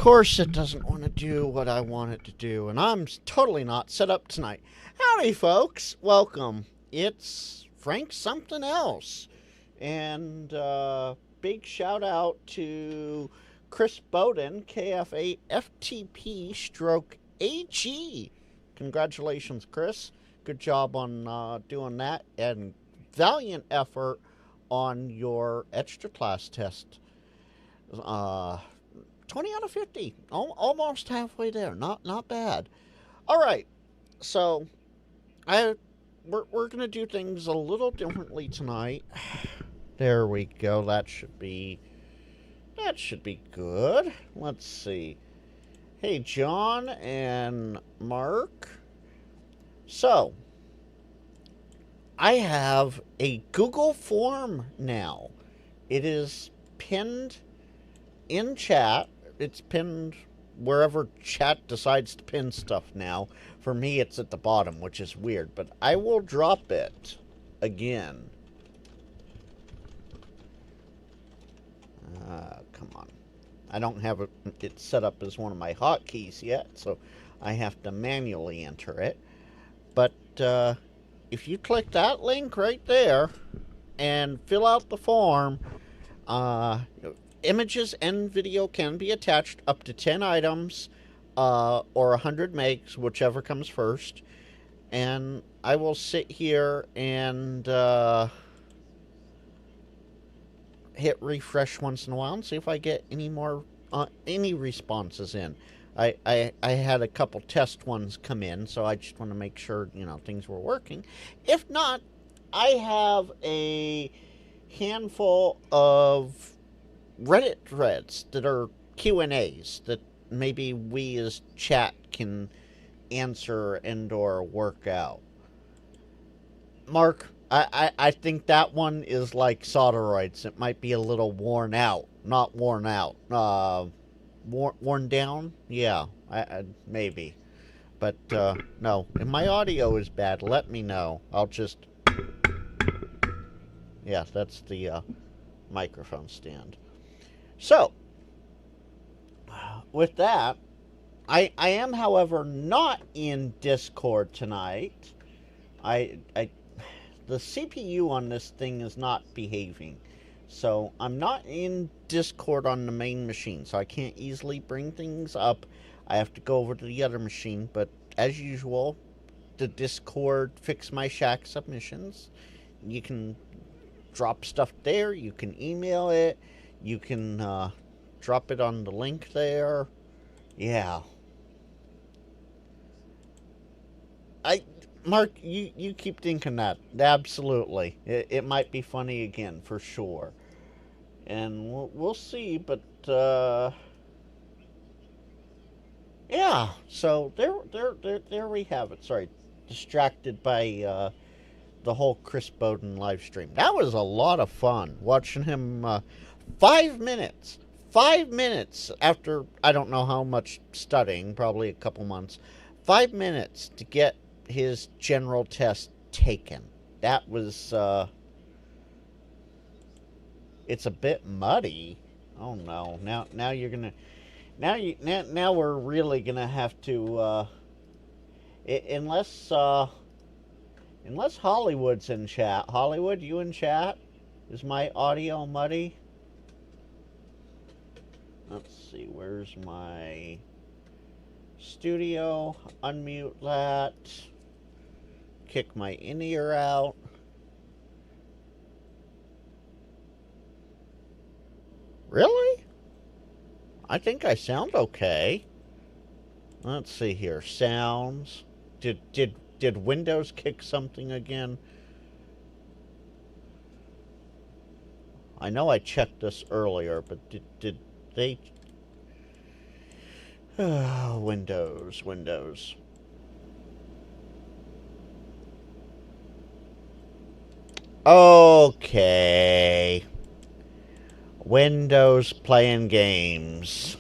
course, it doesn't want to do what I want it to do, and I'm totally not set up tonight. Howdy, folks. Welcome. It's Frank something else. And big shout out to Chris Bowden, KF8FTP stroke AG. Congratulations, Chris. Good job on doing that, and valiant effort on your extra class test. 20 out of 50. Almost halfway there. Not bad. All right. So, we're going to do things a little differently tonight. There we go. That should be good. Let's see. Hey, John and Mark. So, I have a Google form now. It is pinned in chat. It's pinned wherever chat decides to pin stuff now. For me, it's at the bottom, which is weird, but I will drop it again. Come on. I don't have it set up as one of my hotkeys yet, so I have to manually enter it. But if you click that link right there and fill out the form, images and video can be attached, up to 10 items or 100 megs, whichever comes first. And I will sit here and hit refresh once in a while and see if I get any more any responses in. I had a couple test ones come in, so I just want to make sure, things were working. If not, I have a handful of Reddit threads that are Q&As that maybe we as chat can answer and or work out. Mark, I think that one is like solderoids. It might be a little worn out. Not worn out. Worn down? Yeah, maybe. But, no. If my audio is bad, let me know. I'll just... Yeah, that's the microphone stand. So, with that, I am, however, not in Discord tonight. The CPU on this thing is not behaving. So, I'm not in Discord on the main machine, so I can't easily bring things up. I have to go over to the other machine, but as usual, the Discord Fix My Shack submissions. You can drop stuff there, you can email it, you can drop it on the link there. Yeah. Mark, you keep thinking that. Absolutely. It might be funny again, for sure. And we'll see, but, yeah. So, there we have it. Sorry, distracted by, the whole Chris Bowden live stream. That was a lot of fun, watching him, 5 minutes. 5 minutes after, I don't know how much studying, probably a couple months. 5 minutes to get his general test taken. That was, it's a bit muddy. Oh no. Now you're gonna, now we're really gonna have to, unless Hollywood's in chat. Hollywood, you in chat? Is my audio muddy? Let's see, where's my studio? Unmute that. Kick my in-ear out. Really? I think I sound okay. Let's see here. Sounds. Did Windows kick something again? I know I checked this earlier, but did they... Windows. Okay. Windows playing games.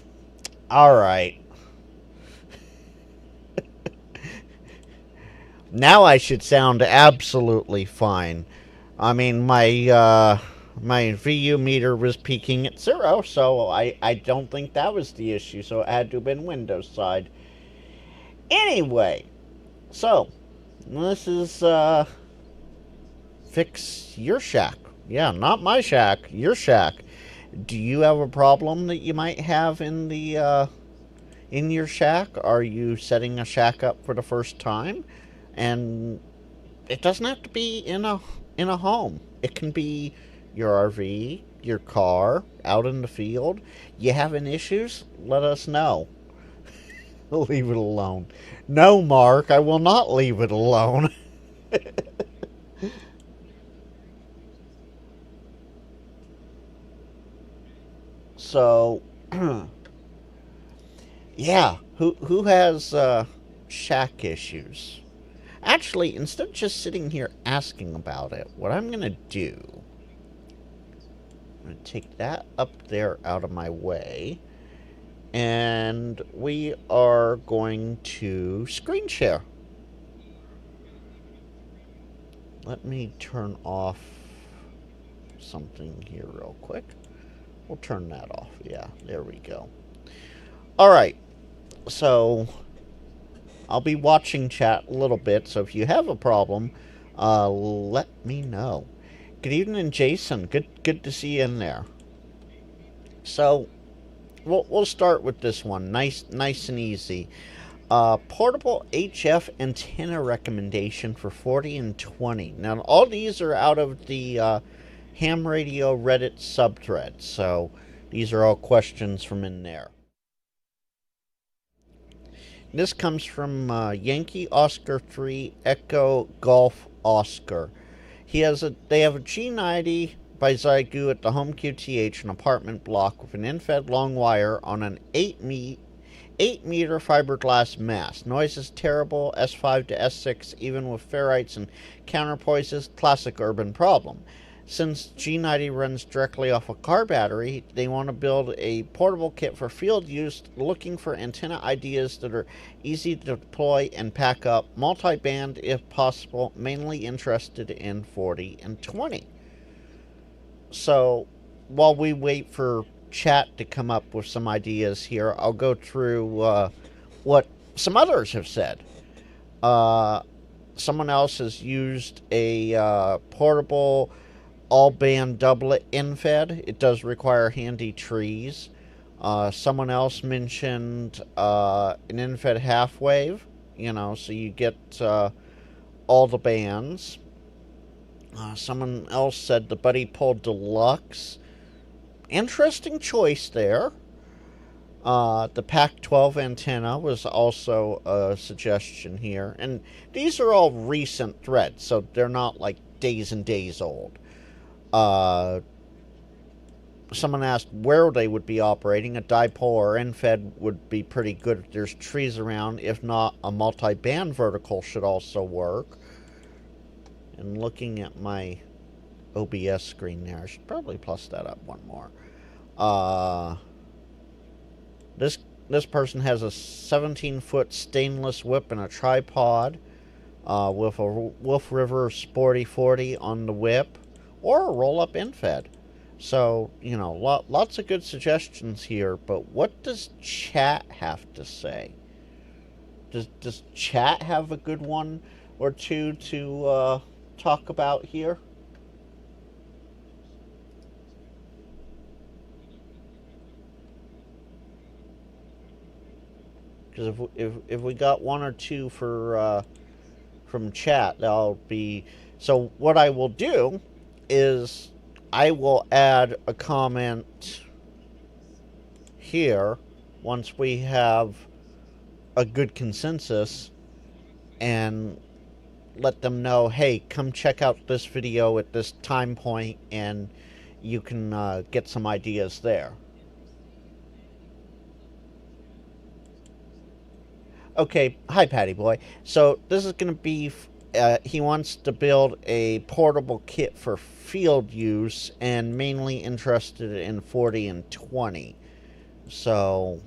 Alright. Now I should sound absolutely fine. I mean, my my VU meter was peaking at 0, so I don't think that was the issue, so it had to have been Windows side. Anyway, so this is fix your shack. Yeah, not my shack, your shack. Do you have a problem that you might have in the in your shack? Are you setting a shack up for the first time? And it doesn't have to be in a home. It can be your RV, your car, out in the field. You having issues? Let us know. Leave it alone. No, Mark, I will not leave it alone. So, yeah, who has shack issues? Actually, instead of just sitting here asking about it, what I'm gonna do, I'm gonna take that up there out of my way, and we are going to screen share. Let me turn off something here real quick. We'll turn that off. Yeah, there we go. All right, so I'll be watching chat a little bit, so if you have a problem, let me know. Good evening, Jason. Good to see you in there. So we'll start with this one. Nice and easy. Portable HF antenna recommendation for 40 and 20. Now, all these are out of the ham radio Reddit subthread, so these are all questions from in there. This comes from Yankee Oscar 3 Echo Golf Oscar. They have a G90 by Zygu at the home QTH, an apartment block with an in-fed long wire on an 8-meter fiberglass mast. Noise is terrible, S5 to S6, even with ferrites and counterpoises, classic urban problem. Since G90 runs directly off a car battery, they want to build a portable kit for field use, looking for antenna ideas that are easy to deploy and pack up, multi-band if possible, mainly interested in 40 and 20. So, while we wait for chat to come up with some ideas here, I'll go through what some others have said. Someone else has used a portable all-band doublet in-fed. It does require handy trees. Someone else mentioned an in-fed half-wave, so you get all the bands. Someone else said the Buddy Pull Deluxe. Interesting choice there. The Pac-12 antenna was also a suggestion here. And these are all recent threads, so they're not like days and days old. Someone asked where they would be operating. A dipole or in-fed would be pretty good if there's trees around. If not, a multi-band vertical should also work. And looking at my OBS screen there, I should probably plus that up one more. This person has a 17-foot stainless whip and a tripod with a Wolf River Sporty 40 on the whip, or a roll-up in-fed. So, lots of good suggestions here, but what does chat have to say? Does chat have a good one or two to talk about here? Because if we got one or two for from chat, that'll be... So what I will do is I will add a comment here once we have a good consensus and let them know, hey, come check out this video at this time point, and you can get some ideas there. Okay, hi Patty Boy. So this is going to be, he wants to build a portable kit for field use and mainly interested in 40 and 20. So,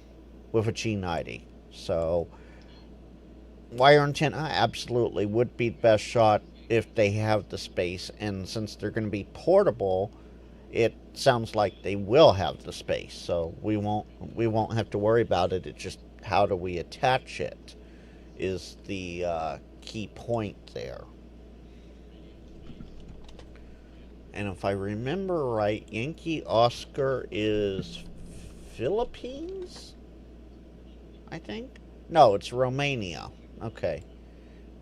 with a G90. So, wire antenna absolutely would be the best shot if they have the space. And since they're going to be portable, it sounds like they will have the space, so we won't have to worry about it. It's just how do we attach it is the key point there. And if I remember right, Yankee Oscar is Philippines, I think. No, it's Romania. Okay,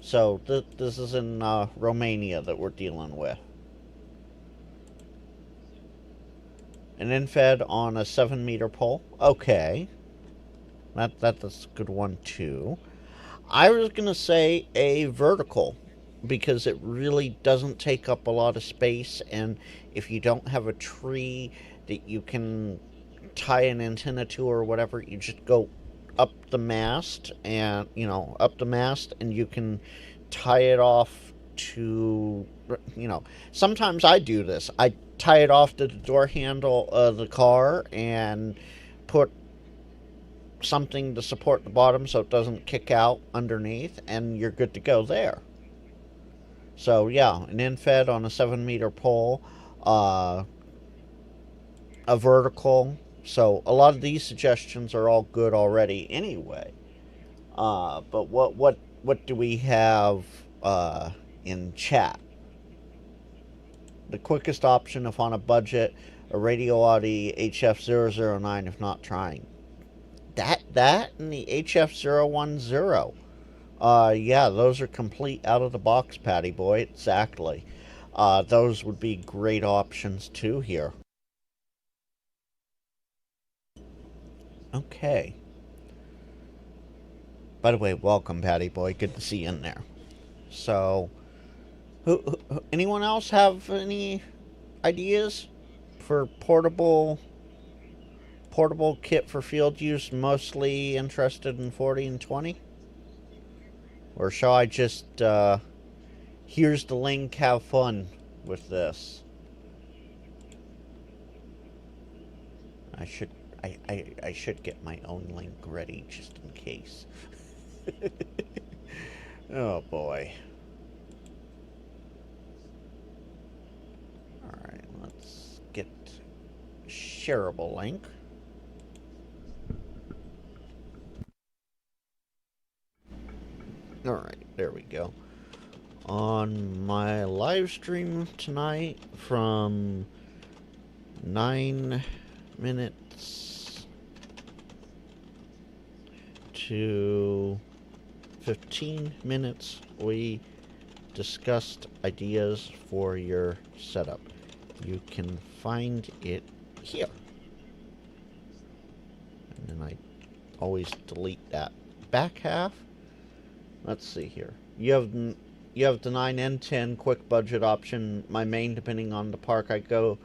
so this is in Romania that we're dealing with. An infed on a 7-meter pole. Okay, that's a good one too. I was gonna say a vertical because it really doesn't take up a lot of space, and if you don't have a tree that you can tie an antenna to or whatever, you just go up the mast and you can tie it off to, sometimes I do this. I tie it off to the door handle of the car and put something to support the bottom so it doesn't kick out underneath, and you're good to go there. So yeah, an infed on a 7-meter pole, a vertical. So a lot of these suggestions are all good already anyway. But what do we have in chat? The quickest option if on a budget, a Radio Audi HF009 if not trying. That and the HF010. Yeah, those are complete out of the box, Patty Boy. Exactly. Those would be great options too here. Okay. By the way, welcome, Patty Boy. Good to see you in there. So, anyone else have any ideas for portable kit for field use? Mostly interested in 40 and 20, or shall I just here's the link, have fun with this? I should get my own link ready just in case. Oh boy. Alright, let's get shareable link. Alright, there we go. On my live stream tonight from 9 minutes to 15 minutes, we discussed ideas for your setup. You can find it here. And then I always delete that back half. Let's see here. You have the 9 and 10 quick budget option. My main, depending on the park I go,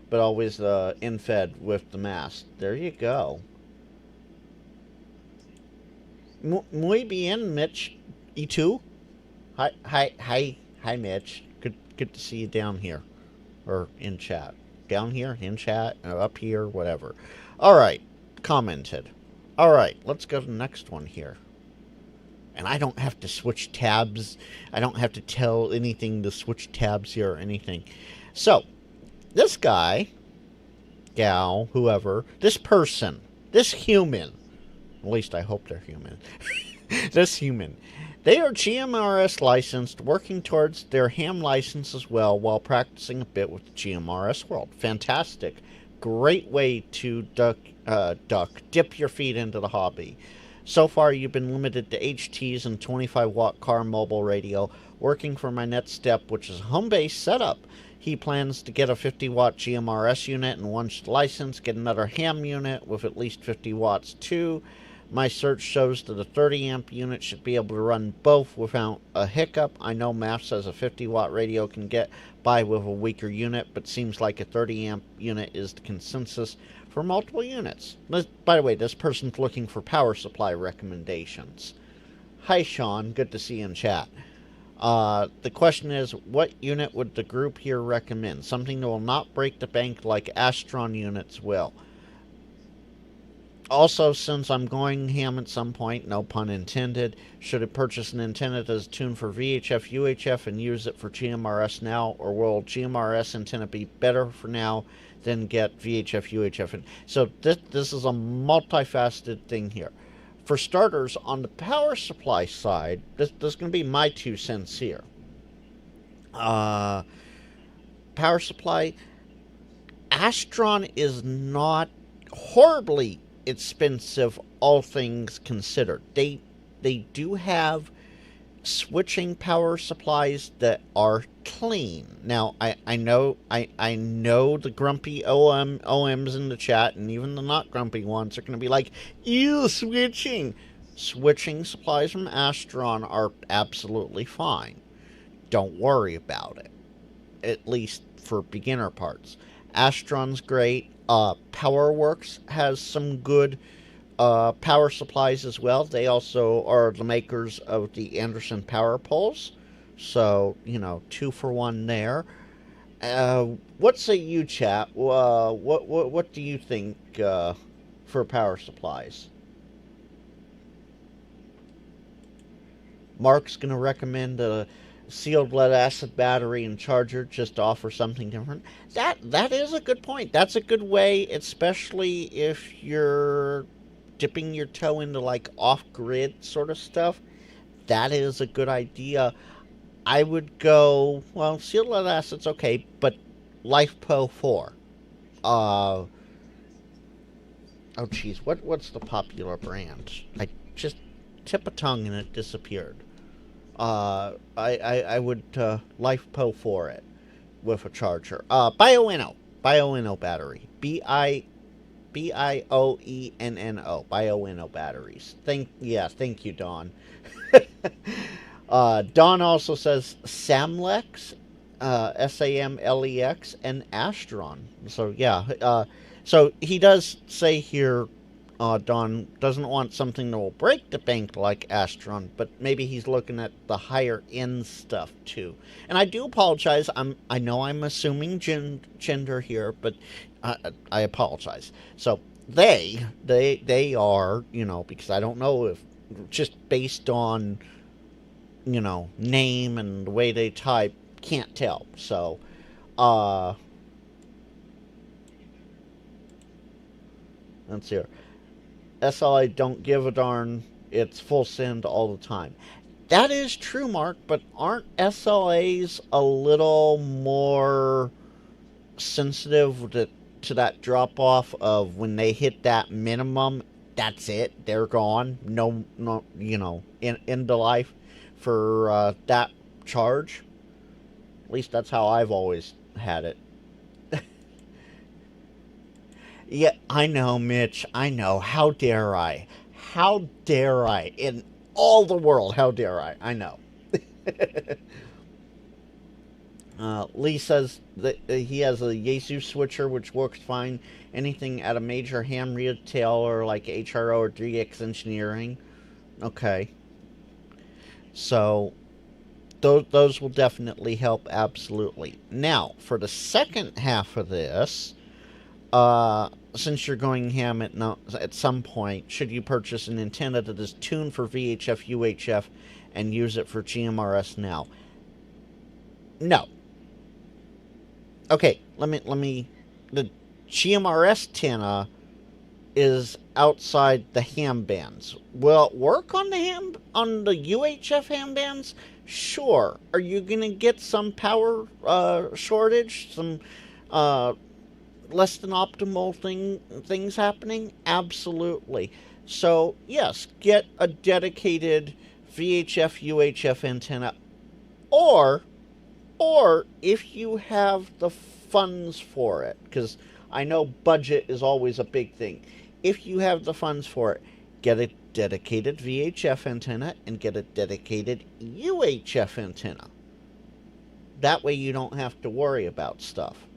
but always the infed with the mast. There you go. Muy bien, Mitch. E2. Hi, Mitch. Good to see you down here, or in chat. Down here, in chat, or up here, whatever. All right, commented. All right, let's go to the next one here. And I don't have to switch tabs. I don't have to tell anything to switch tabs here or anything. So, this guy, gal, whoever, this person, this human, at least I hope they're human, this human, they are GMRS licensed, working towards their ham license as well while practicing a bit with the GMRS world. Fantastic. Great way to dip your feet into the hobby. So far, you've been limited to HTs and 25-watt car mobile radio, working for my next step, which is a home-based setup. He plans to get a 50-watt GMRS unit and once licensed, get another ham unit with at least 50 watts too. My search shows that a 30-amp unit should be able to run both without a hiccup. I know math says a 50-watt radio can get by with a weaker unit, but seems like a 30-amp unit is the consensus for multiple units. By the way, this person's looking for power supply recommendations. Hi, Sean. Good to see you in chat. The question is, what unit would the group here recommend? Something that will not break the bank like Astron units will. Also, since I'm going ham at some point, no pun intended, should I purchase an antenna that is tuned for VHF, UHF, and use it for GMRS now, or will GMRS antenna be better for now then get VHF, UHF. And so this is a multifaceted thing here. For starters, on the power supply side, this is going to be my 2 cents here. Power supply, Astron is not horribly expensive, all things considered. They do have switching power supplies that are clean. Now, I know the grumpy OMs in the chat, and even the not grumpy ones are going to be like, ew, switching. Switching supplies from Astron are absolutely fine. Don't worry about it. At least for beginner parts. Astron's great. PowerWorks has some good power supplies as well. They also are the makers of the Anderson power poles. So, 2 for 1 there. What say you, chat? What do you think for power supplies? Mark's going to recommend a sealed lead acid battery and charger just to offer something different. That is a good point. That's a good way, especially if you're dipping your toe into like off-grid sort of stuff. That is a good idea. I would go, well, sealed lead acid's okay, but LifePo 4. Oh geez, what's the popular brand? I just tip a tongue and it disappeared. I would LifePo 4 it with a charger. Bioenno battery. BIOENNO, Bioenno batteries. Thank you, Dawn. Dawn also says Samlex, SAMLEX, and Astron. So yeah, so he does say here, Don doesn't want something that will break the bank like Astron, but maybe he's looking at the higher end stuff too. And I do apologize. I know I'm assuming gender here, but I apologize. So they are, because I don't know if just based on name and the way they type, can't tell. So let's see here. SLA don't give a darn. It's full send all the time. That is true, Mark, but aren't SLAs a little more sensitive to that drop-off of when they hit that minimum, that's it, they're gone, no, into life for that charge? At least that's how I've always had it. Yeah, I know, Mitch. I know. How dare I? How dare I? In all the world, how dare I? I know. Lee says that he has a Yaesu switcher, which works fine. Anything at a major ham retailer like HRO or 3X Engineering. Okay. So, those will definitely help, absolutely. Now, for the second half of this, since you're going ham at some point, should you purchase an antenna that is tuned for VHF, UHF, and use it for GMRS now? No. Okay, let me. The GMRS antenna is outside the ham bands. Will it work on the UHF ham bands? Sure. Are you gonna get some power shortage? Some less than optimal things happening? Absolutely. So, yes, get a dedicated VHF, UHF antenna, or if you have the funds for it, because I know budget is always a big thing. If you have the funds for it, get a dedicated VHF antenna and get a dedicated UHF antenna. That way you don't have to worry about stuff.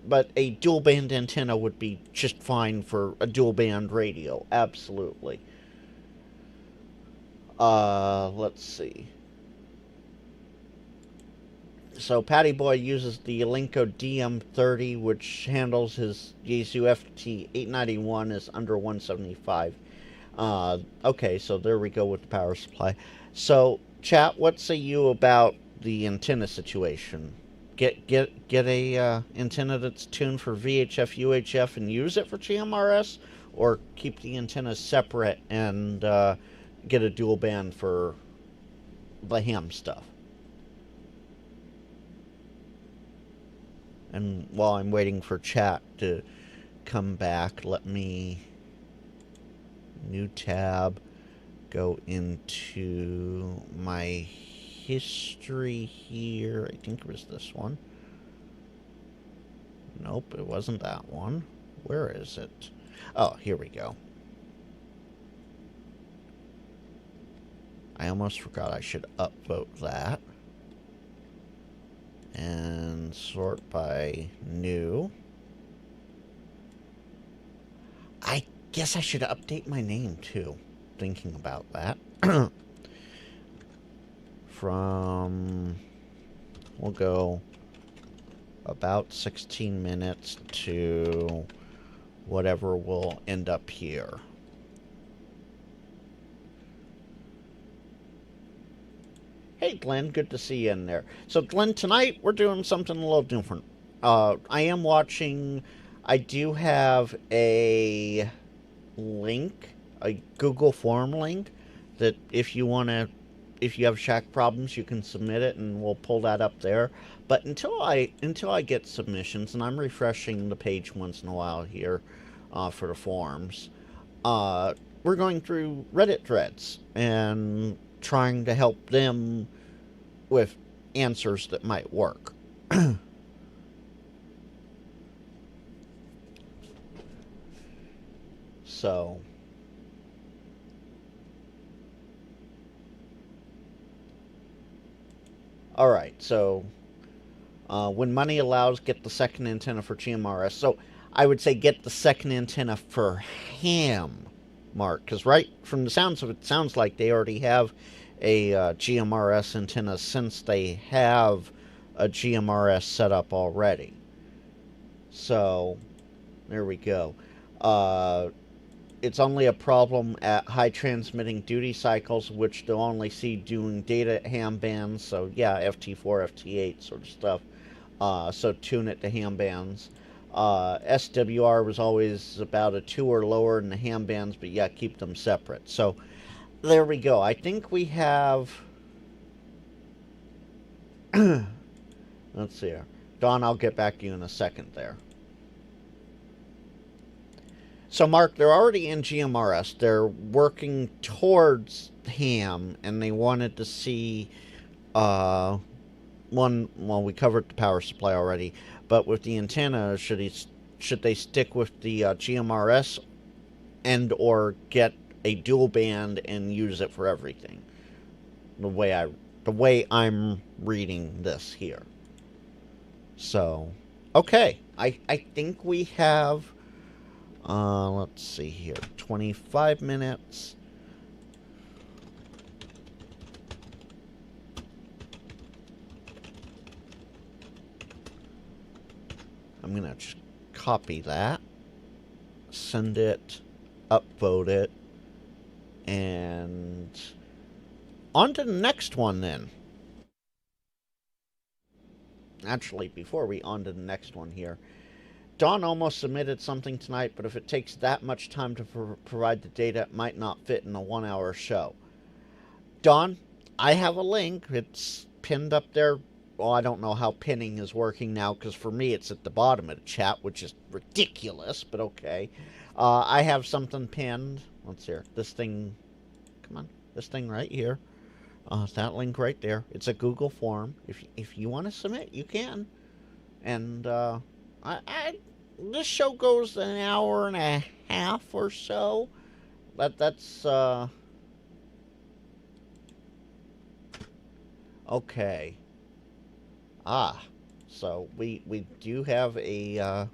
But a dual band antenna would be just fine for a dual band radio. Absolutely. Let's see. So Patty Boy uses the Elenco DM30, which handles his Yaesu FT891 is under 175. Okay, so there we go with the power supply. So, chat, what say you about the antenna situation? get a antenna that's tuned for VHF, UHF, and use it for GMRS, or keep the antennas separate and get a dual band for the ham stuff. And while I'm waiting for chat to come back, let me new tab, go into my history here. I think it was this one. Nope, it wasn't that one. Where is it? Oh, here we go. I almost forgot I should upvote that. And sort by new. I guess I should update my name too. Thinking about that. We'll go about 16 minutes to whatever will end up here. Hey, Glenn, good to see you in there. So, Glenn, tonight we're doing something a little different. I am watching. I do have a link, a Google form link, that if you have shack problems, you can submit it, and we'll pull that up there. But until I get submissions, and I'm refreshing the page once in a while here for the forms, we're going through Reddit threads and trying to help them with answers that might work. So, all right. So, when money allows, get the second antenna for GMRS. So, I would say get the second antenna for ham, Mark, because right from the sounds of it, sounds like they already have a GMRS antenna since they have a GMRS set up already. So, there we go. It's only a problem at high transmitting duty cycles, which they'll only see doing data ham bands. So, yeah, FT4, FT8 sort of stuff. So, tune it to ham bands. SWR was always about a 2 or lower in the ham bands, but yeah, keep them separate. So, there we go. I think we have... Let's see here. Don, I'll get back to you in a second there. So, Mark, they're already in GMRS. They're working towards ham, and they wanted to see well, we covered the power supply already, but with the antenna, should they stick with the GMRS and or get a dual band and use it for everything? The way I'm reading this here. So, okay, I think we have, let's see here, 25 minutes. I'm going to just copy that, send it, upvote it, and on to the next one then. Actually, before we on to the next one here, Dawn almost submitted something tonight, but if it takes that much time to provide the data, it might not fit in a 1-hour show. Dawn, I have a link. It's pinned up there. Well, I don't know how pinning is working now, because for me it's at the bottom of the chat, which is ridiculous, but okay. I have something pinned. Let's see here. This thing, come on, this thing right here. That link right there. It's a Google form. If you want to submit, you can. And this show goes an hour and a half or so. That's okay. So we do have a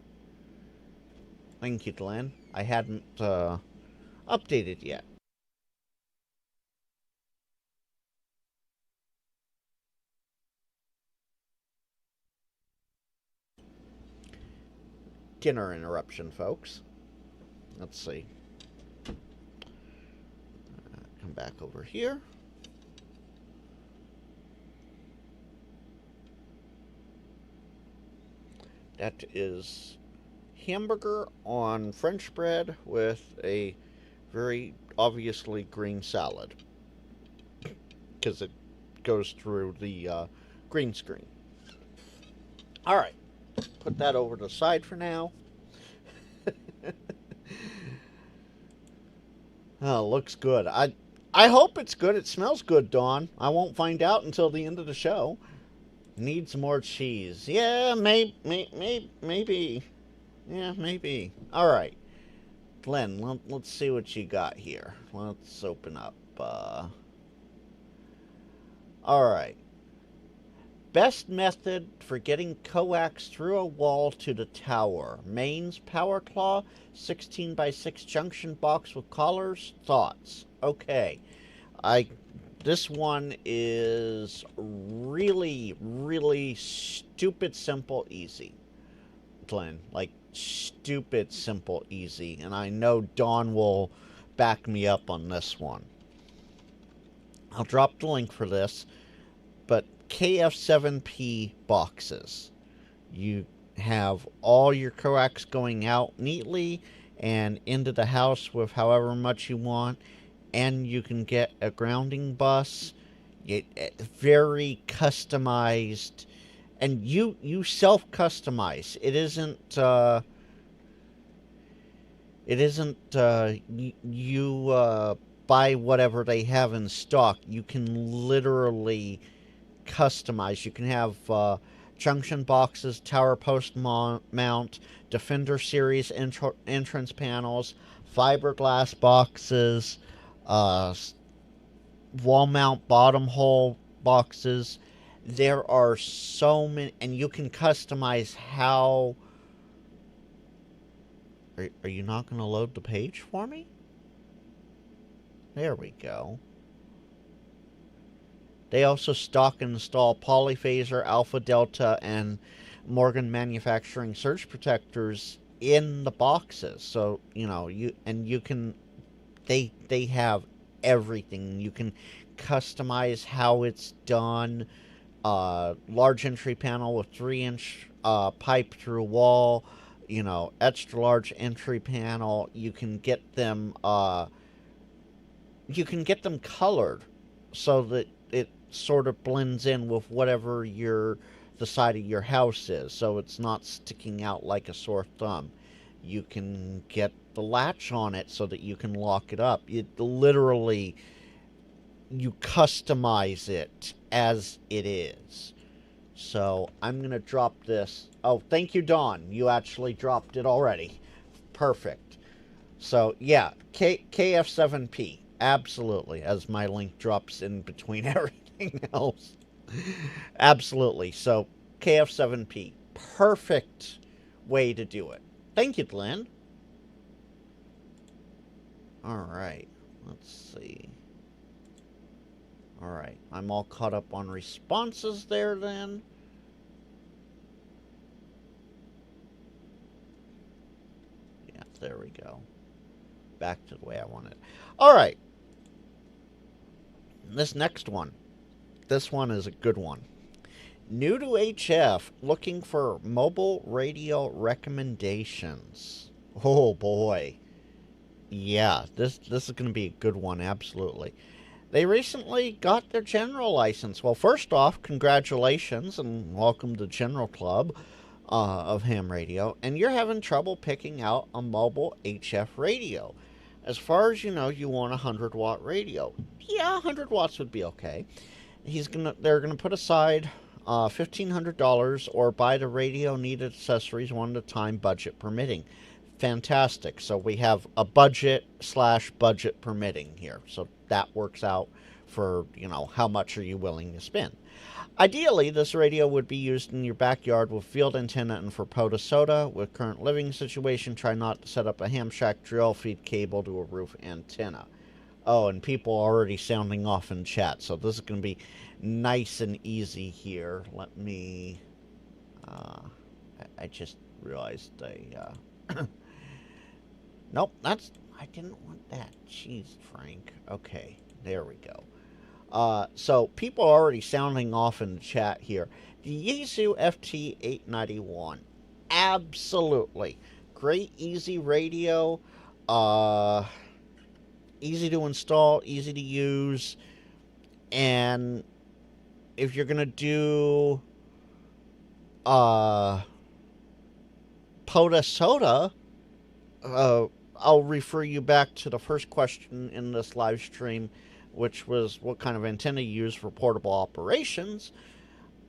thank you, Glenn. I hadn't updated yet. Dinner interruption, folks. Let's see. Come back over here. That is hamburger on French bread with a very obviously green salad. Because it goes through the green screen. Alright, put that over to the side for now. Oh, looks good. I hope it's good. It smells good, Dawn. I won't find out until the end of the show. Needs more cheese. Yeah, maybe. Yeah, maybe. Alright. Glenn, let's see what you got here. Let's open up. Alright. Best method for getting coax through a wall to the tower. Mains power claw, 16 by 6 junction box with collars. Thoughts? Okay. This one is really, really stupid, simple, easy. Glenn, like stupid, simple, easy. And I know Dawn will back me up on this one. I'll drop the link for this. But KF7P boxes. You have all your coax going out neatly and into the house with however much you want. And you can get a grounding bus. Very customized. And you self-customize. It isn't... you buy whatever they have in stock. You can literally customize. You can have junction boxes, tower post mount, Defender series entrance panels, fiberglass boxes, wall mount bottom hole boxes. There are so many, and you can customize how... Are you not going to load the page for me? There we go. They also stock and install polyphaser, alpha, delta, and Morgan Manufacturing surge protectors in the boxes. So, they have everything. You can customize how it's done. Large entry panel with 3-inch pipe through wall. Extra large entry panel. You can get them colored so that it sort of blends in with whatever the side of your house is, so it's not sticking out like a sore thumb. You can get the latch on it so that you can lock it up. You customize it as it is. So I'm going to drop this. Oh, thank you, Dawn. You actually dropped it already. Perfect. So, yeah, KF7P. Absolutely, as my link drops in between everything else. Absolutely. So, KF7P. Perfect way to do it. Thank you, Glenn. Alright. Let's see. Alright. I'm all caught up on responses there, then. Yeah, there we go. Back to the way I want it. Alright. This next one. This one is a good one. New to HF, looking for mobile radio recommendations. Oh boy. Yeah, this is going to be a good one, absolutely. They recently got their general license. Well, first off, congratulations and welcome to the General Club of ham radio. And you're having trouble picking out a mobile HF radio. As far as you know, you want a 100-watt radio. Yeah, 100 watts would be okay. They're gonna put aside $1,500 or buy the radio needed accessories one at a time, budget permitting. Fantastic. So we have a budget permitting here. So that works out for, how much are you willing to spend. Ideally, this radio would be used in your backyard with field antenna and for POTA SOTA. With current living situation, try not to set up a ham shack drill feed cable to a roof antenna. Oh, and people are already sounding off in chat, so this is going to be nice and easy here. Let me... I just realized nope, I didn't want that. Jeez, Frank. Okay, there we go. So people are already sounding off in the chat here. The Yaesu FT891. Absolutely. Great, easy radio. Uh, Easy to install, easy to use. And if you're going to do Poda Soda, I'll refer you back to the first question in this live stream, which was what kind of antenna you use for portable operations.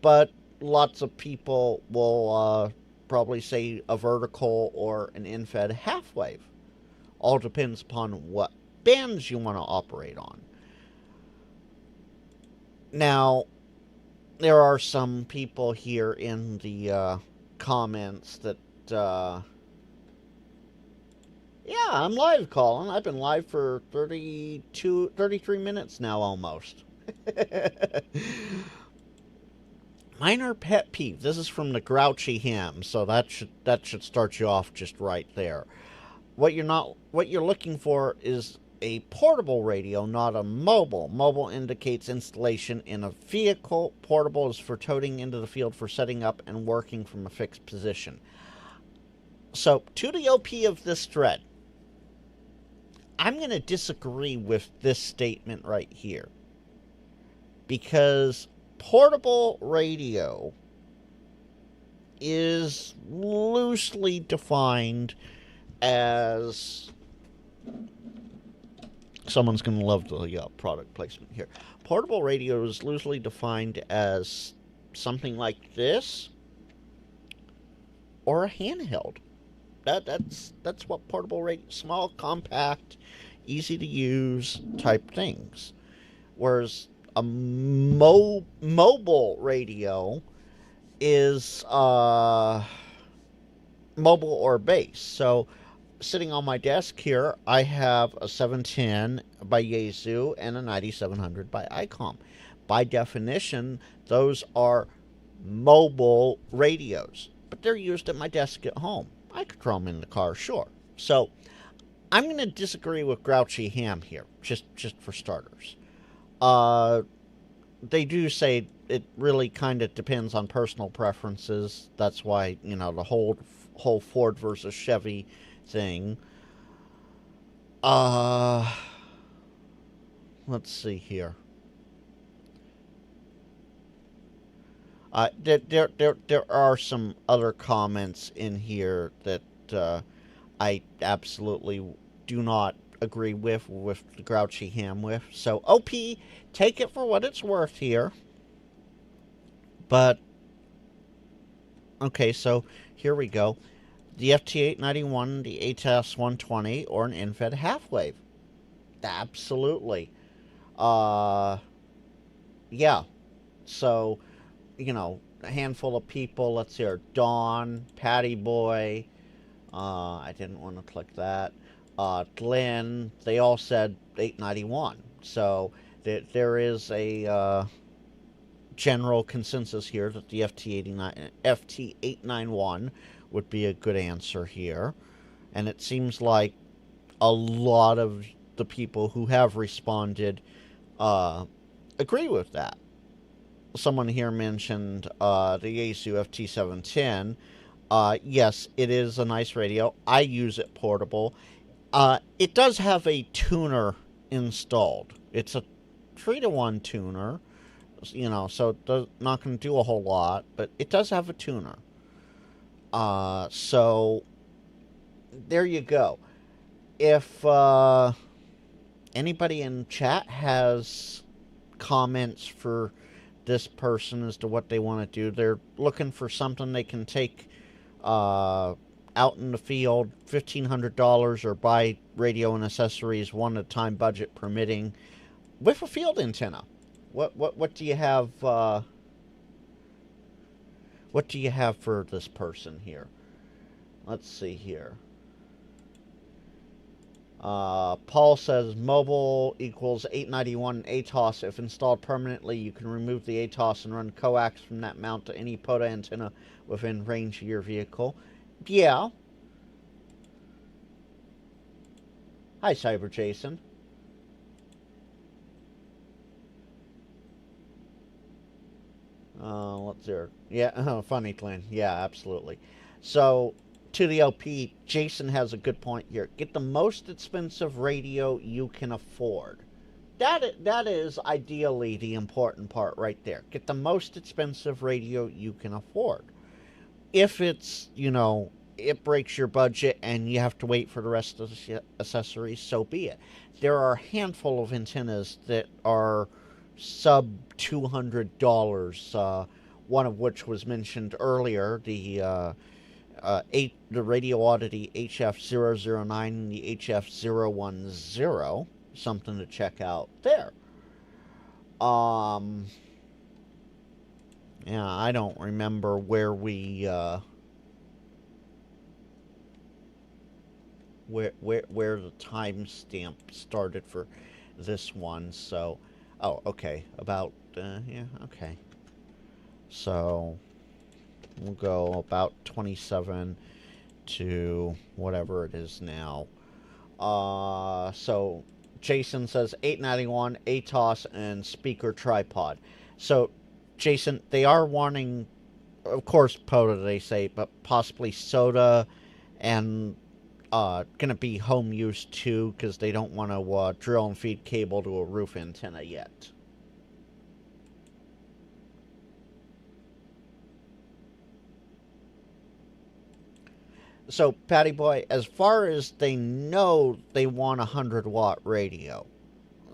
But lots of people will probably say a vertical or an infed half wave. All depends upon what bands you want to operate on. Now, there are some people here in the comments that, yeah, I'm live, Colin. I've been live for 33 minutes now almost. Minor pet peeve. This is from the Grouchy Ham, so that should start you off just right there. What you're looking for is a portable radio, not a mobile. Mobile indicates installation in a vehicle. Portable is for toting into the field for setting up and working from a fixed position. So, to the OP of this thread, I'm going to disagree with this statement right here. Because portable radio is loosely defined as... Someone's going to love the product placement here. Portable radio is loosely defined as something like this or a handheld. That's what portable radio, small, compact, easy to use type things. Whereas a mobile radio is mobile or base. So sitting on my desk here, I have a 710 by Yaesu and a 9700 by ICOM. By definition, those are mobile radios, but they're used at my desk at home. I could throw them in the car, sure. So I'm going to disagree with Grouchy Ham here, just for starters. They do say it really kind of depends on personal preferences. That's why, the whole Ford versus Chevy thing. Let's see here. There are some other comments in here that I absolutely do not agree with the Grouchy Ham with. So, OP, take it for what it's worth here. But, okay, so here we go. The FT891, the ATAS 120, or an infed half wave. Absolutely. Yeah. So, a handful of people. Let's see here. Dawn, Patty Boy. I didn't want to click that. Glenn. They all said 891. So, there is a general consensus here that the FT891 would be a good answer here. And it seems like a lot of the people who have responded agree with that. Someone here mentioned the Yaesu FT710. Yes, it is a nice radio. I use it portable. It does have a tuner installed. It's a 3-to-1 tuner, so it's not going to do a whole lot, but it does have a tuner. So there you go. If anybody in chat has comments for this person as to what they want to do, they're looking for something they can take out in the field, $1,500, or buy radio and accessories one at a time, budget permitting, with a field antenna. What do you have? What do you have for this person here? Let's see here. Paul says mobile equals 891 ATOS. If installed permanently, you can remove the ATOS and run coax from that mount to any POTA antenna within range of your vehicle. Yeah. Hi, Cyber Jason. Let's see. Yeah, funny, Glenn. Yeah, absolutely. So, to the LP, Jason has a good point here. Get the most expensive radio you can afford. That is ideally the important part right there. Get the most expensive radio you can afford. If it's, it breaks your budget and you have to wait for the rest of the accessories, so be it. There are a handful of antennas that are sub $200. One of which was mentioned earlier, the Radio Oddity HF009 and the HF010. Something to check out there. Yeah, I don't remember where we where the timestamp started for this one. So, oh, okay, about yeah, okay. So we'll go about 27 to whatever it is now. So Jason says 891 ATOS and speaker tripod. So Jason, they are wanting, of course, POTA, they say, but possibly SOTA and gonna be home use too, because they don't want to drill and feed cable to a roof antenna yet. So, Patty Boy, as far as they know, they want a 100-watt radio.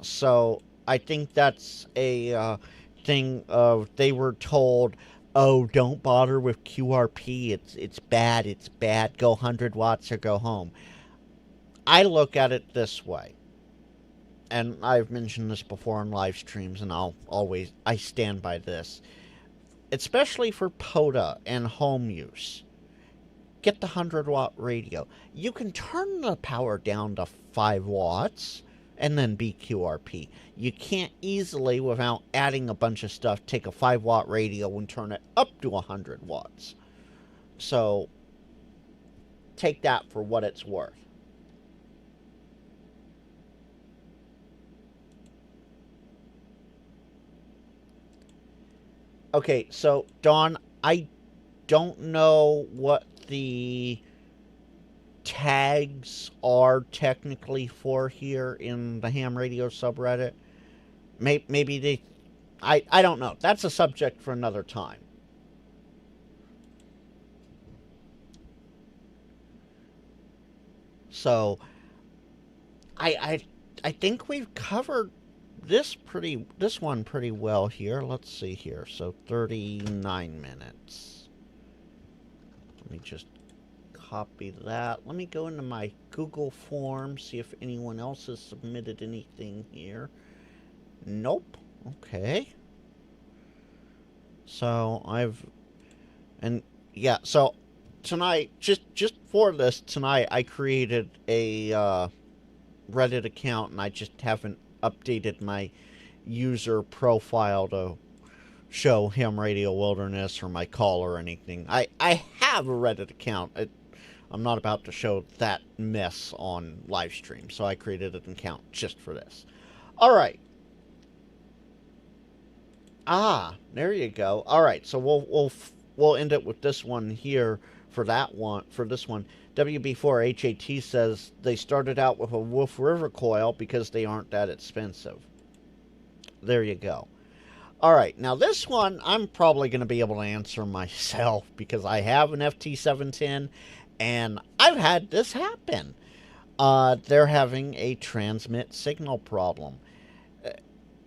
So, I think that's a thing of they were told, oh, don't bother with QRP. It's bad. Go 100 watts or go home. I look at it this way, and I've mentioned this before in live streams, and I stand by this, especially for POTA and home use. Get the 100-watt radio. You can turn the power down to 5 watts and then be QRP. You can't easily, without adding a bunch of stuff, take a 5-watt radio and turn it up to 100 watts. So, take that for what it's worth. Okay, so, Dawn, I don't know what the tags are technically for here in the ham radio subreddit. Maybe they... I don't know. That's a subject for another time. So, I think we've covered this one pretty well here. Let's see here. So 39 minutes. Let me just copy that. Let me go into my Google form, see if anyone else has submitted anything here. Nope. Okay. So so tonight, just for this tonight, I created a Reddit account, and I just haven't updated my user profile to show Ham Radio Wilderness or my call or anything. I have a Reddit account. I'm not about to show that mess on live stream, so I created an account just for this. All right. There you go. All right, so we'll end it with this one here for that one. For this one, WB4HAT says they started out with a Wolf River coil because they aren't that expensive. There you go. All right, now this one I'm probably going to be able to answer myself because I have an FT710 and I've had this happen. They're having a transmit signal problem.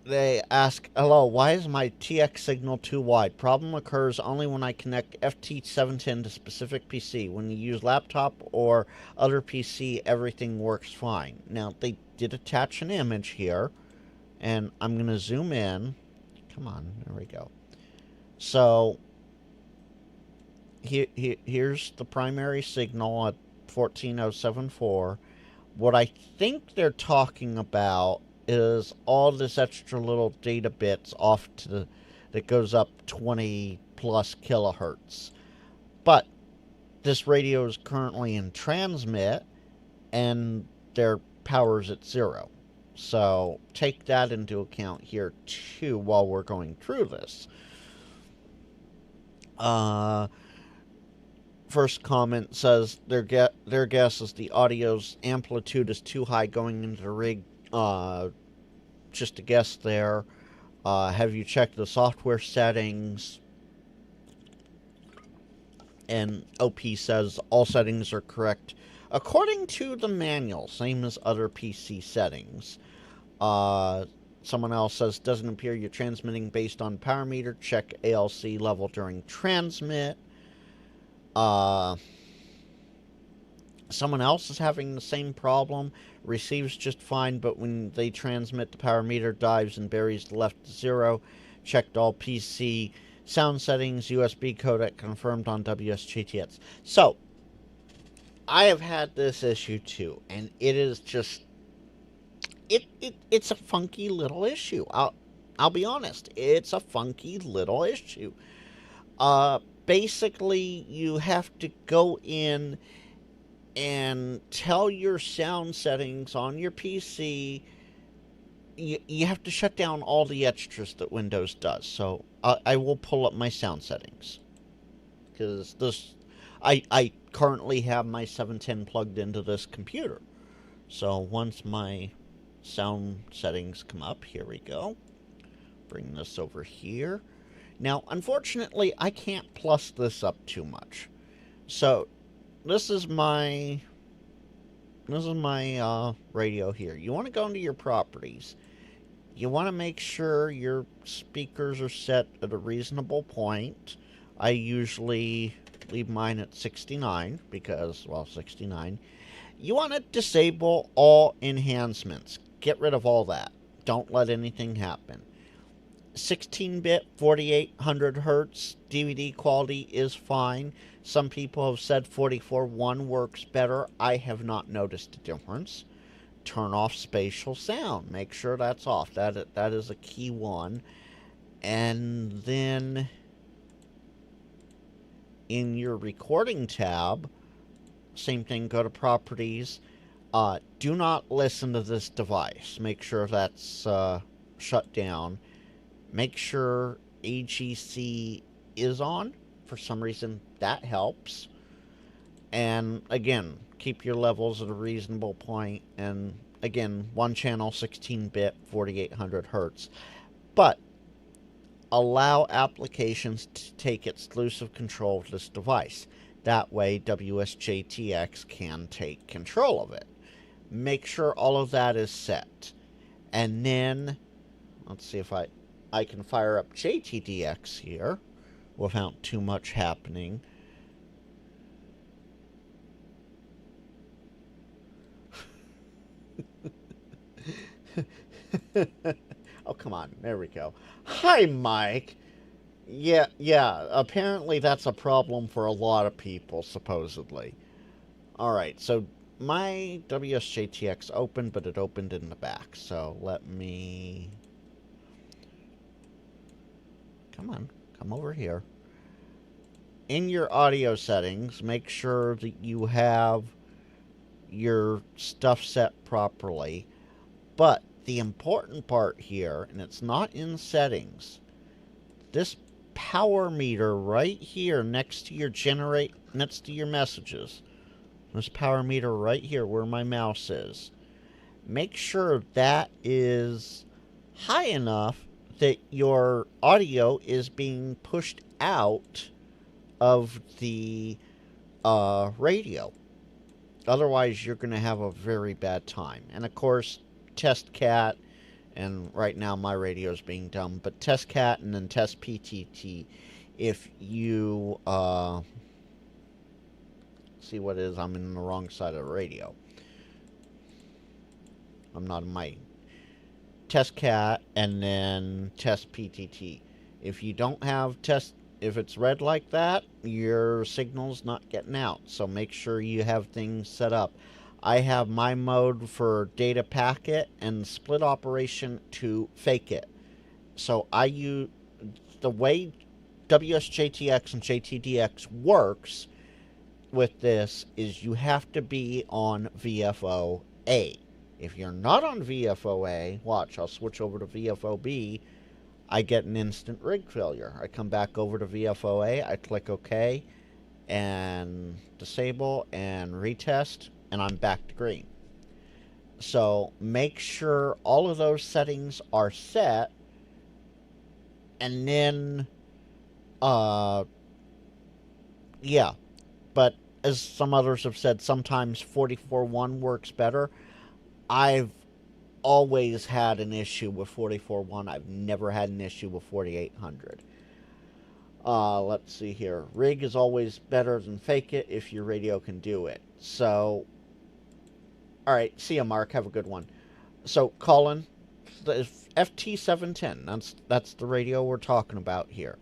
They ask, hello, why is my TX signal too wide? Problem occurs only when I connect FT710 to specific PC. When you use laptop or other PC, everything works fine. Now, they did attach an image here, and I'm going to zoom in. Come on, there we go. So, here's the primary signal at 14074. What I think they're talking about is all this extra little data bits off to that goes up 20 plus kilohertz. But this radio is currently in transmit and their power's at 0. So take that into account here too while we're going through this. first comment says their guess is the audio's amplitude is too high going into the rig. Just a guess there. Have you checked the software settings? And OP says all settings are correct according to the manual, same as other PC settings. Someone else says, doesn't appear you're transmitting based on power meter. Check ALC level during transmit. Someone else is having the same problem. Receives just fine, but when they transmit, the power meter dives and buries the left to 0. Checked all PC sound settings, USB codec confirmed on WSGTX. So, I have had this issue too, and it is just... It's a funky little issue. I'll be honest. It's a funky little issue. Basically, you have to go in and tell your sound settings on your PC. You have to shut down all the extras that Windows does. So I will pull up my sound settings, because I currently have my 710 plugged into this computer. So once my sound settings come up, here we go. Bring this over here. Now, unfortunately, I can't plus this up too much. So this is my radio here. You want to go into your properties. You want to make sure your speakers are set at a reasonable point. I usually leave mine at 69 because, well, 69. You want to disable all enhancements. Get rid of all that. Don't let anything happen. 16-bit, 4800 hertz DVD quality is fine. Some people have said 44.1 works better. I have not noticed a difference. Turn off spatial sound. Make sure that's off. That is a key one. And then in your recording tab, same thing, go to properties. Do not listen to this device. Make sure that's shut down. Make sure AGC is on. For some reason, that helps. And again, keep your levels at a reasonable point. And again, one channel, 16-bit, 4800 hertz. But allow applications to take exclusive control of this device. That way, WSJTX can take control of it. Make sure all of that is set. And then, let's see if I can fire up JTDX here without too much happening. Oh, come on. There we go. Hi, Mike. Yeah, apparently that's a problem for a lot of people, supposedly. Alright, so my WSJTX opened, but it opened in the back. So let me... Come over here. In your audio settings, make sure that you have your stuff set properly. But the important part here, and it's not in settings, this power meter right here next to your messages, this power meter right here where my mouse is, make sure that is high enough that your audio is being pushed out of the radio. Otherwise, you're going to have a very bad time. And of course, test cat, and right now my radio is being done, but test cat and then test PTT. If you see what it is, I'm in the wrong side of the radio. I'm not in my test cat and then test PTT. If you don't have test, if it's red like that, your signal's not getting out. So make sure you have things set up. I have my mode for data packet and split operation to fake it. So I use the way WSJTX and JTDX works with this is you have to be on VFO-A. If you're not on VFO-A, watch, I'll switch over to VFO-B, I get an instant rig failure. I come back over to VFO-A, I click OK, and disable and retest, and I'm back to green. So make sure all of those settings are set, and then, yeah. But as some others have said, sometimes 44.1 works better. I've always had an issue with 44.1. I've never had an issue with 4800. Let's see here. Rig is always better than fake it if your radio can do it. So, all right. See ya, Mark. Have a good one. So, Colin, the FT710. That's the radio we're talking about here.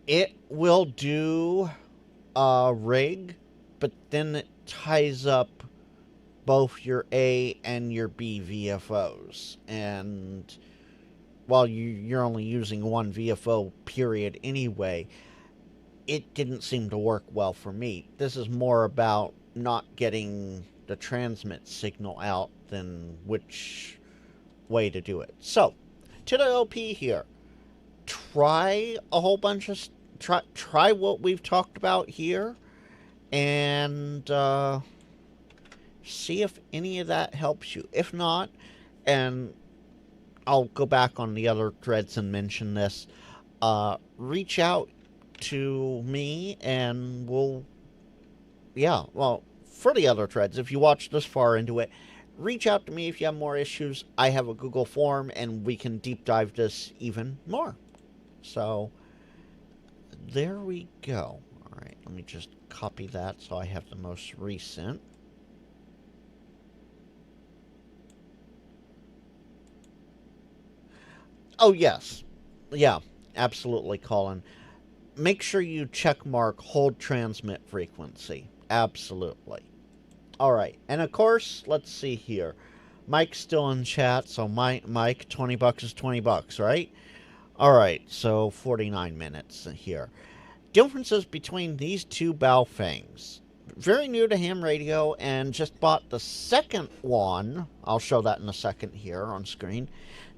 It will do rig, but then it ties up both your A and your B VFOs. And while you're only using one VFO period anyway, it didn't seem to work well for me. This is more about not getting the transmit signal out than which way to do it. So, to the OP here, try a whole bunch of try what we've talked about here, and see if any of that helps you. If not, and I'll go back on the other threads and mention this, reach out to me and we'll, yeah, well, for the other threads, if you watch this far into it, reach out to me if you have more issues. I have a Google form and we can deep dive this even more. So there we go. All right, let me just copy that so I have the most recent. Oh, yes. Yeah, absolutely, Colin. Make sure you check mark hold transmit frequency. Absolutely. All right, and of course, let's see here. Mike's still in chat, so Mike, $20 is $20, right? All right, so 49 minutes here. Differences between these two Baofangs. Very new to ham radio and just bought the second one. I'll show that in a second here on screen.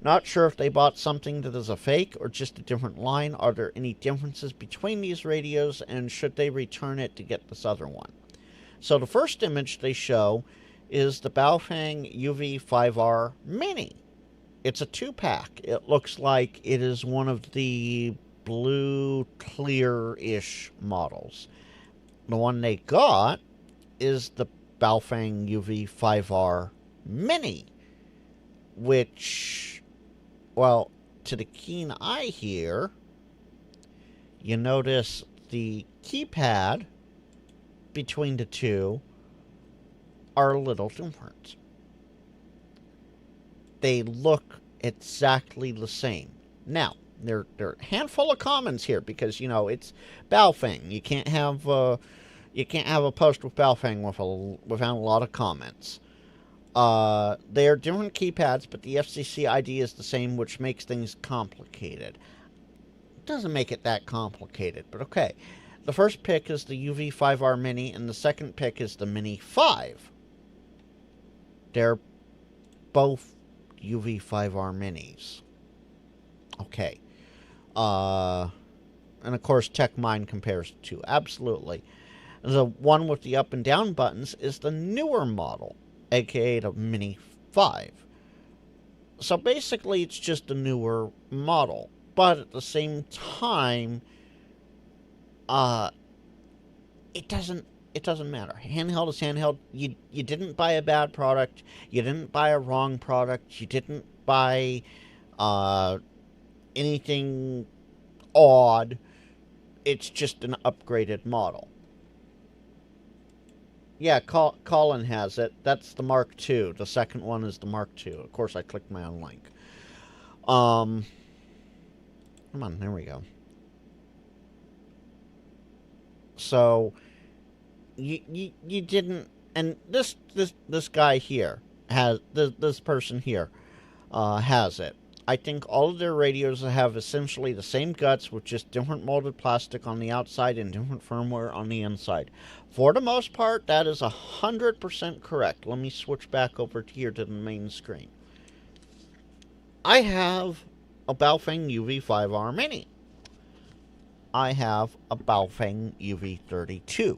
Not sure if they bought something that is a fake or just a different line. Are there any differences between these radios, and should they return it to get this other one? So the first image they show is the Baofeng UV5R Mini. It's a 2-pack. It looks like it is one of the blue clear-ish models. The one they got is the Baofeng UV5R Mini, which, well, to the keen eye here, you notice the keypad between the two are a little different. They look exactly the same. Now, there are a handful of comments here because, you know, it's Baofeng. You can't have a post with Baofeng without a lot of comments. They are different keypads, but the FCC ID is the same, which makes things complicated. It doesn't make it that complicated, but okay. The first pick is the UV5R Mini, and the second pick is the Mini 5. They're both UV5R Minis. Okay. And of course, TechMine compares the two. Absolutely. The one with the up and down buttons is the newer model, aka the Mini 5. So basically, it's just a newer model. But at the same time, it doesn't matter. Handheld is handheld. You didn't buy a bad product. You didn't buy a wrong product. You didn't buy anything odd. It's just an upgraded model. Yeah, Colin has it. That's the Mark II. The second one is the Mark II. Of course, I clicked my own link. Come on, there we go. So you didn't, and this guy here has this person here has it. I think all of their radios have essentially the same guts with just different molded plastic on the outside and different firmware on the inside. For the most part, that is 100% correct. Let me switch back over here to the main screen. I have a Baofeng UV5R Mini. I have a Baofeng UV32.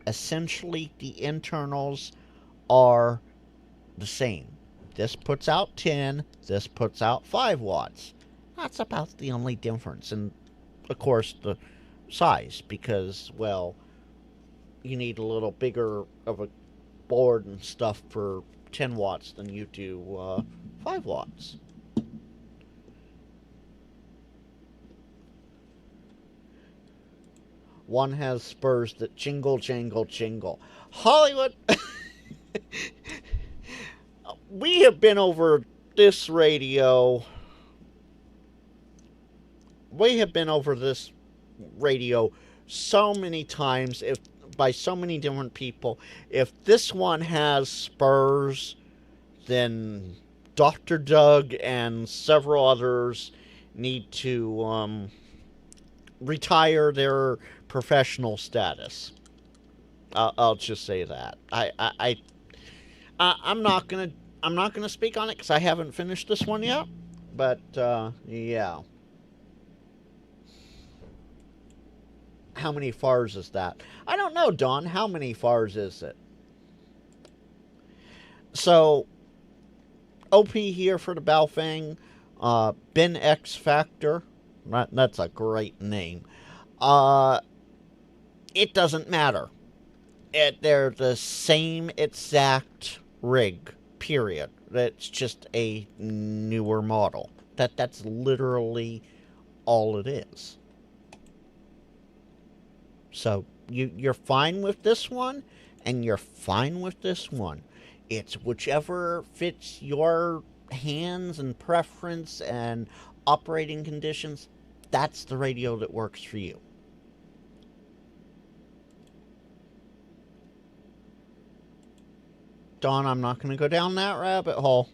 Essentially, the internals are the same. This puts out 10, this puts out 5 watts. That's about the only difference. And, of course, the size, because, well, you need a little bigger of a board and stuff for 10 watts than you do 5 watts. One has spurs that jingle, jangle, jingle. Hollywood, we have been over this radio. We have been over this radio so many times, if by so many different people. If this one has spurs, then Dr. Doug and several others need to retire their professional status. I'll just say that. I'm not gonna speak on it because I haven't finished this one yet. But yeah. How many FARs is that? I don't know, Don. How many FARs is it? So, OP here for the Baofeng. Ben X Factor. That's a great name. It doesn't matter. They're the same exact rig, period. It's just a newer model. That's literally all it is. So you're fine with this one, and you're fine with this one. It's whichever fits your hands and preference and operating conditions. That's the radio that works for you. Don, I'm not going to go down that rabbit hole.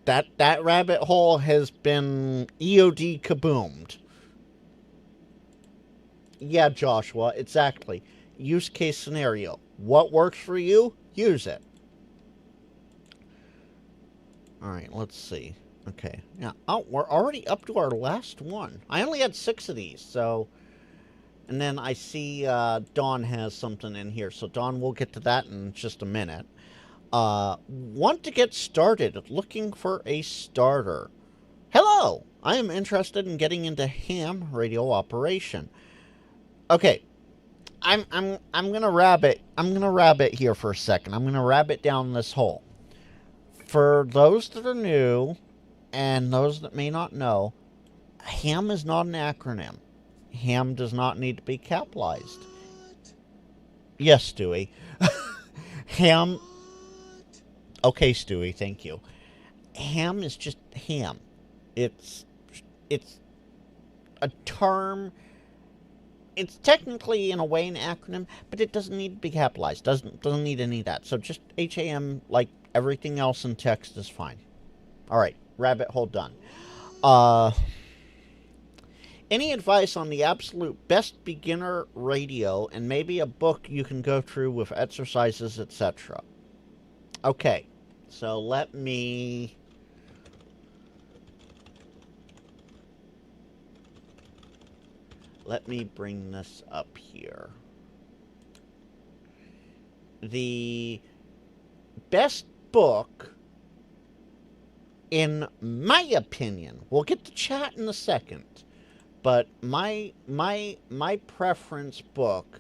That rabbit hole has been EOD kaboomed. Yeah, Joshua, exactly. Use case scenario. What works for you, use it. Alright, let's see. Okay. Yeah. Oh, we're already up to our last one. I only had 6 of these, so... And then I see Dawn has something in here. So, Dawn, we'll get to that in just a minute. Want to get started. Looking for a starter. Hello! I am interested in getting into ham radio operation. Okay. I'm gonna rabbit here for a second. I'm gonna rabbit down this hole. For those that are new, and those that may not know, ham is not an acronym. Ham does not need to be capitalized. Yes, Stewie. Ham. Okay, Stewie, thank you. Ham is just ham. It's a term. It's technically, in a way, an acronym, but it doesn't need to be capitalized. Doesn't need any of that. So just HAM, like everything else in text, is fine. All right, rabbit hole done. Any advice on the absolute best beginner radio, and maybe a book you can go through with exercises, etc.? Okay, so let me bring this up here. The best book, in my opinion, we'll get to chat in a second, but my preference book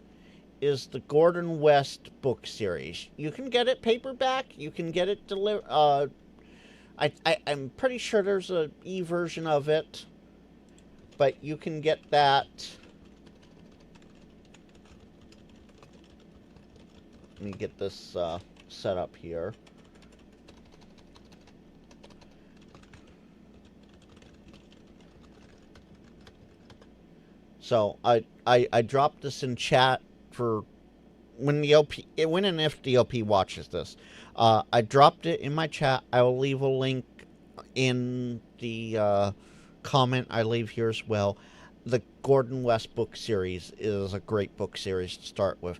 is the Gordon West book series. You can get it paperback. You can get it delivered. I'm pretty sure there's a e-version of it, but you can get that. Let me get this set up here. So I dropped this in chat for when the OP, when and if the OP watches this. I dropped it in my chat. I will leave a link in the comment I leave here as well. The Gordon West book series is a great book series to start with.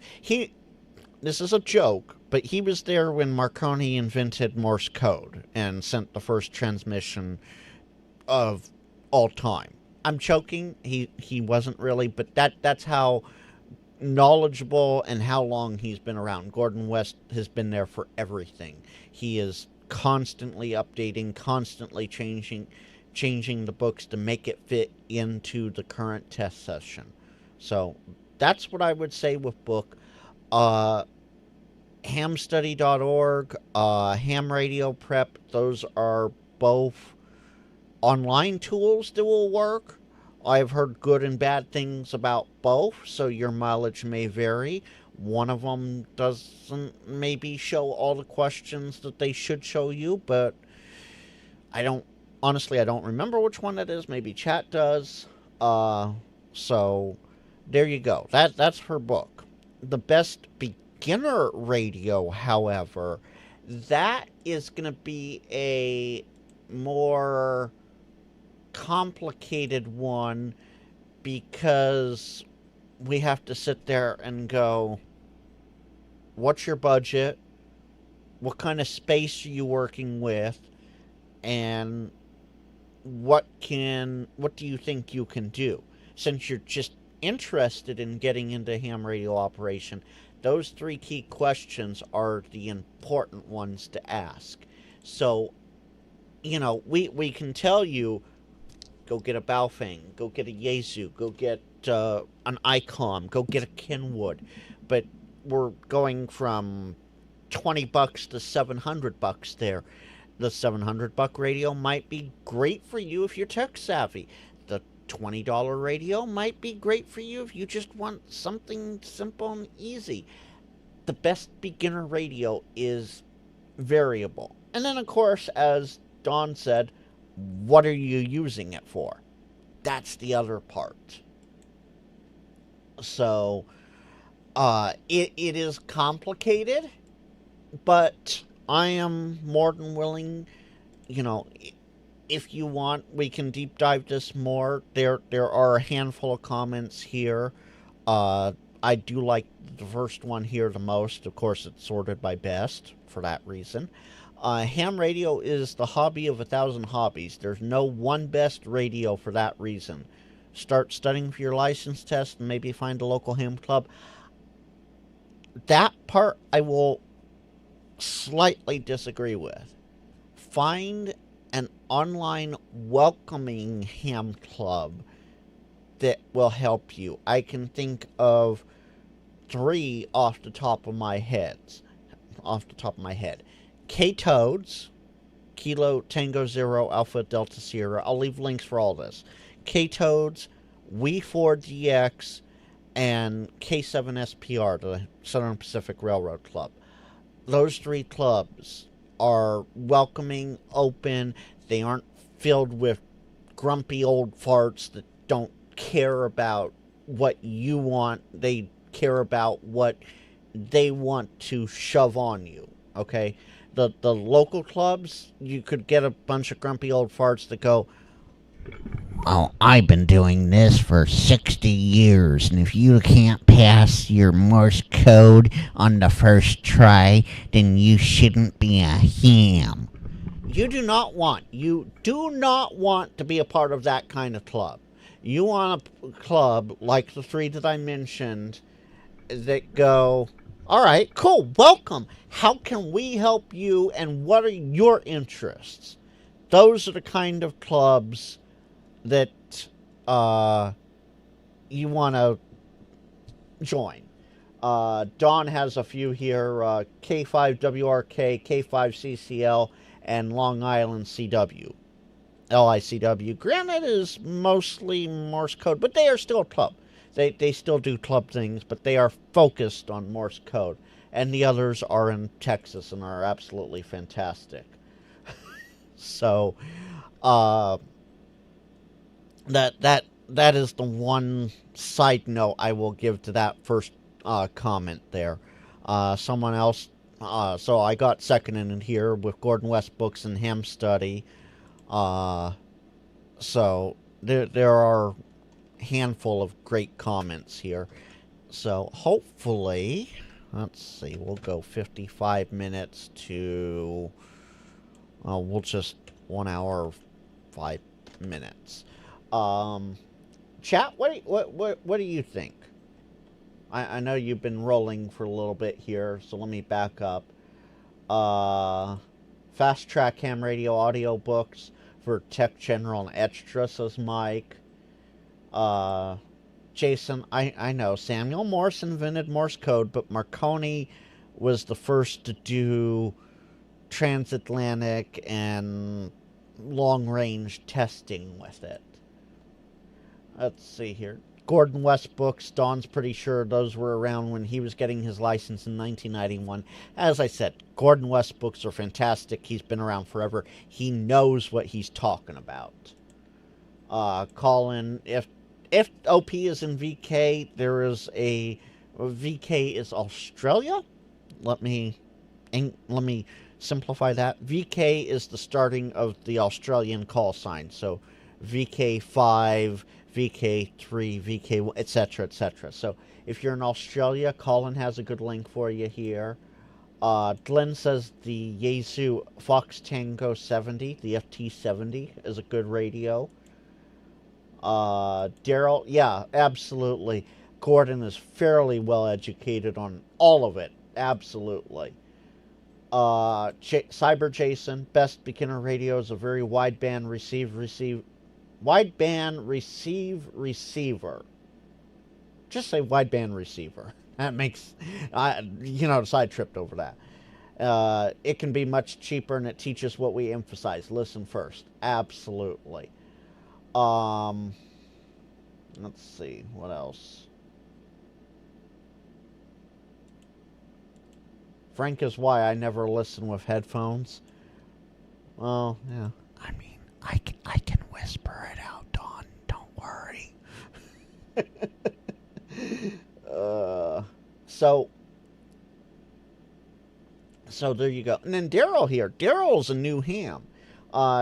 This is a joke, but he was there when Marconi invented Morse code and sent the first transmission of all time. I'm choking. He wasn't really, but that's how knowledgeable and how long he's been around. Gordon West has been there for everything. He is constantly updating, constantly changing the books to make it fit into the current test session. So that's what I would say with book. Uh, hamstudy.org, ham radio prep, those are both online tools that will work. I've heard good and bad things about both, so your mileage may vary. One of them doesn't maybe show all the questions that they should show you, but I don't remember which one that is. Maybe chat does. So there you go. That's her book. The best beginner radio, however, that is going to be a more complicated one because we have to sit there and go, what's your budget? What kind of space are you working with? And what do you think you can do? Since you're just interested in getting into ham radio operation, those three key questions are the important ones to ask. So, we can tell you, go get a Baofeng, go get a Yaesu, go get an ICOM, go get a Kenwood. But we're going from $20 to $700 there. The $700 radio might be great for you if you're tech savvy. The $20 radio might be great for you if you just want something simple and easy. The best beginner radio is variable. And then, of course, as Dawn said, what are you using it for? That's the other part. So, it is complicated, but I am more than willing, if you want, we can deep dive this more. There are a handful of comments here. I do like the first one here the most. Of course, it's sorted by best for that reason. Ham radio is the hobby of 1,000 hobbies. There's no one best radio for that reason. Start studying for your license test and maybe find a local ham club. That part I will slightly disagree with. Find an online welcoming ham club that will help you. I can think of 3 off the top of my head. K-Toads, Kilo Tango Zero Alpha Delta Sierra. I'll leave links for all this. K-Toads, We4DX, and K7SPR, the Southern Pacific Railroad Club. Those 3 clubs are welcoming, open. They aren't filled with grumpy old farts that don't care about what you want. They care about what they want to shove on you, okay? The local clubs, you could get a bunch of grumpy old farts that go, oh, I've been doing this for 60 years, and if you can't pass your Morse code on the first try, then you shouldn't be a ham. You do not want to be a part of that kind of club. You want a club like the 3 that I mentioned that go, all right, cool, welcome. How can we help you, and what are your interests? Those are the kind of clubs that you want to join. Dawn has a few here, K5WRK, K5CCL, and Long Island CW. LICW. Granted, is mostly Morse code, but they are still a club. They still do club things, but they are focused on Morse code. And the others are in Texas and are absolutely fantastic. So, that is the one side note I will give to that first comment there. Someone else, so I got second in here with Gordon West Books and Ham Study. So there are a handful of great comments here. So hopefully, let's see, we'll go 55 minutes to, we'll just 1 hour, 5 minutes. Um, Chat, what do you think? I know you've been rolling for a little bit here, so let me back up. Fast Track Ham Radio audiobooks for Tech General and Extra, says Mike. Jason, I know Samuel Morse invented Morse code, but Marconi was the first to do transatlantic and long-range testing with it. Let's see here. Gordon West books, Don's pretty sure those were around when he was getting his license in 1991. As I said, Gordon West books are fantastic. He's been around forever. He knows what he's talking about. Colin, if OP is in VK, there is a VK is Australia. Let me simplify that. VK is the starting of the Australian call sign. So VK5, VK3, VK, etc., etc. So if you're in Australia, Colin has a good link for you here. Glenn says the Yaesu Fox Tango 70, the FT70, is a good radio. Daryl, yeah, absolutely. Gordon is fairly well educated on all of it. Absolutely. Cyber Jason, best beginner radio is a very wideband receiver. Just say wideband receiver. That makes, side tripped over that. It can be much cheaper and it teaches what we emphasize. Listen first. Absolutely. Let's see, what else? Frank is why I never listen with headphones. Well, yeah. I mean, I can whisper it out, Dawn. Don't worry. So there you go. And then Daryl here. Daryl's a new ham.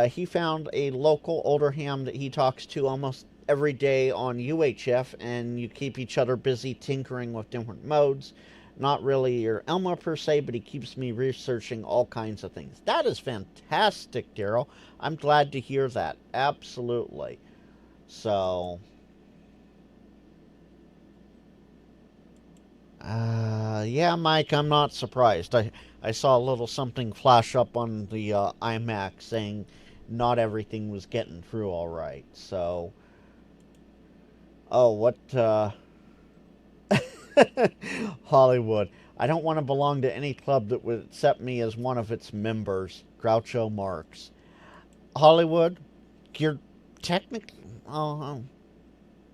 He found a local older ham that he talks to almost every day on UHF, and you keep each other busy tinkering with different modes. Not really your Elmo per se, but he keeps me researching all kinds of things. That is fantastic, Daryl. I'm glad to hear that. Absolutely. So, yeah, Mike, I'm not surprised. I saw a little something flash up on the iMac saying not everything was getting through all right. So, what, Hollywood. I don't want to belong to any club that would accept me as one of its members. Groucho Marx. Hollywood, you're technically...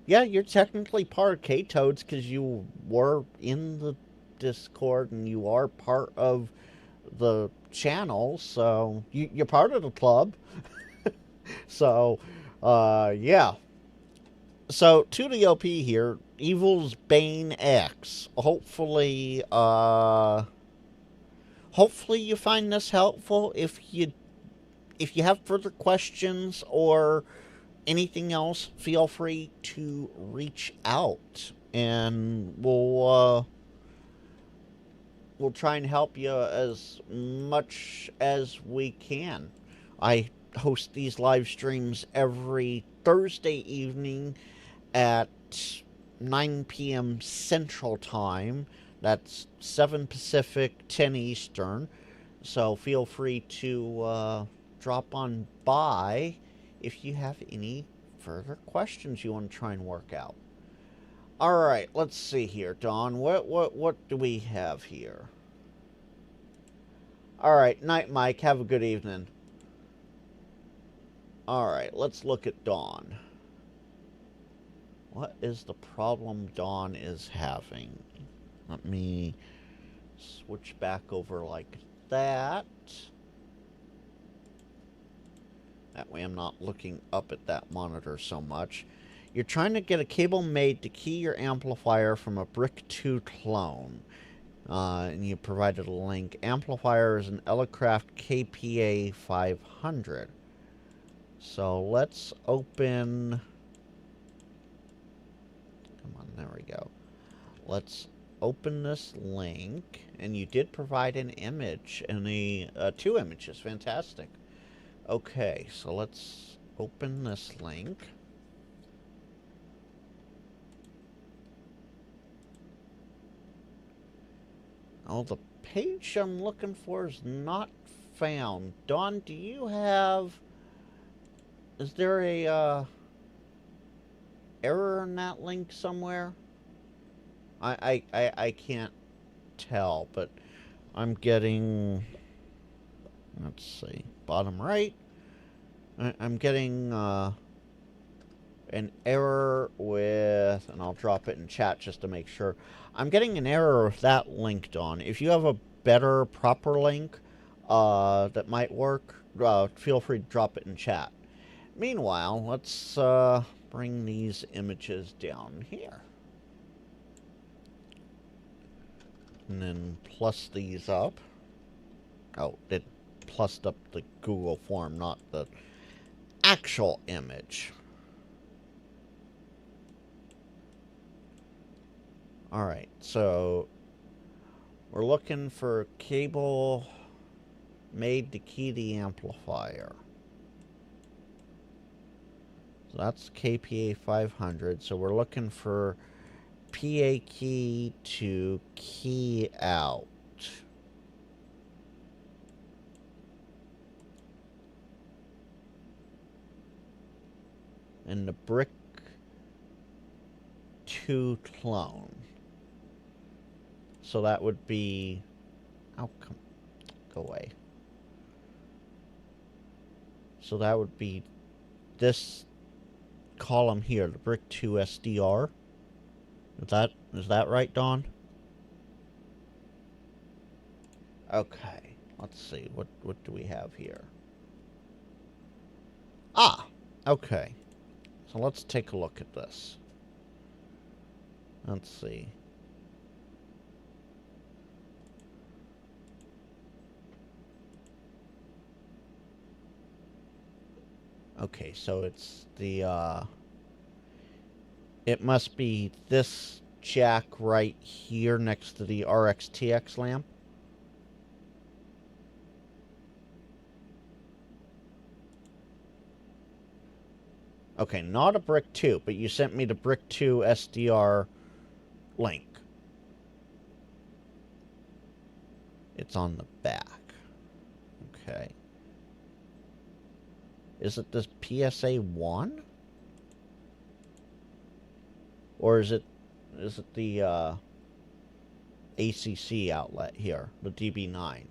yeah, you're technically part of K-Toads because you were in the Discord and you are part of the channel, so you're part of the club. So, yeah. So, to the OP here, Evil's Bane X. Hopefully you find this helpful. If you have further questions or anything else, feel free to reach out, and we'll try and help you as much as we can. I host these live streams every Thursday evening at 9 p.m. Central Time. That's 7 Pacific, 10 Eastern. So feel free to drop on by if you have any further questions you want to try and work out. All right, let's see here, Dawn. What do we have here? All right, night, Mike. Have a good evening. All right, let's look at Dawn. What is the problem Dawn is having? Let me switch back over like that. That way I'm not looking up at that monitor so much. You're trying to get a cable made to key your amplifier from a Brick 2 clone. And you provided a link. Amplifier is an Elecraft KPA 500. So let's open... Come on, there we go. Let's open this link. And you did provide an image and two images. Fantastic. Okay, so let's open this link. Oh, the page I'm looking for is not found. Dawn, do you have... Is there a, error in that link somewhere? I can't tell, but I'm getting... Let's see. Bottom right. I'm getting, an error with... And I'll drop it in chat just to make sure. I'm getting an error with that link, Dawn. If you have a better, proper link that might work, feel free to drop it in chat. Meanwhile, let's bring these images down here. And then plus these up. Oh, it plussed up the Google form, not the actual image. Alright, so we're looking for cable made to key the amplifier. So that's KPA 500. So we're looking for PA key to key out. And the brick 2 clone. So that would be... Oh, come... Go away. So that would be this column here, the brick 2 SDR. Is that right, Dawn? Okay. Let's see. What do we have here? Ah! Okay. So let's take a look at this. Let's see. Okay, so it's the, it must be this jack right here next to the RXTX lamp. Okay, not a brick 2, but you sent me the brick 2 SDR link. It's on the back. Okay. Is it this PSA 1? Or is it the ACC outlet here, the DB9?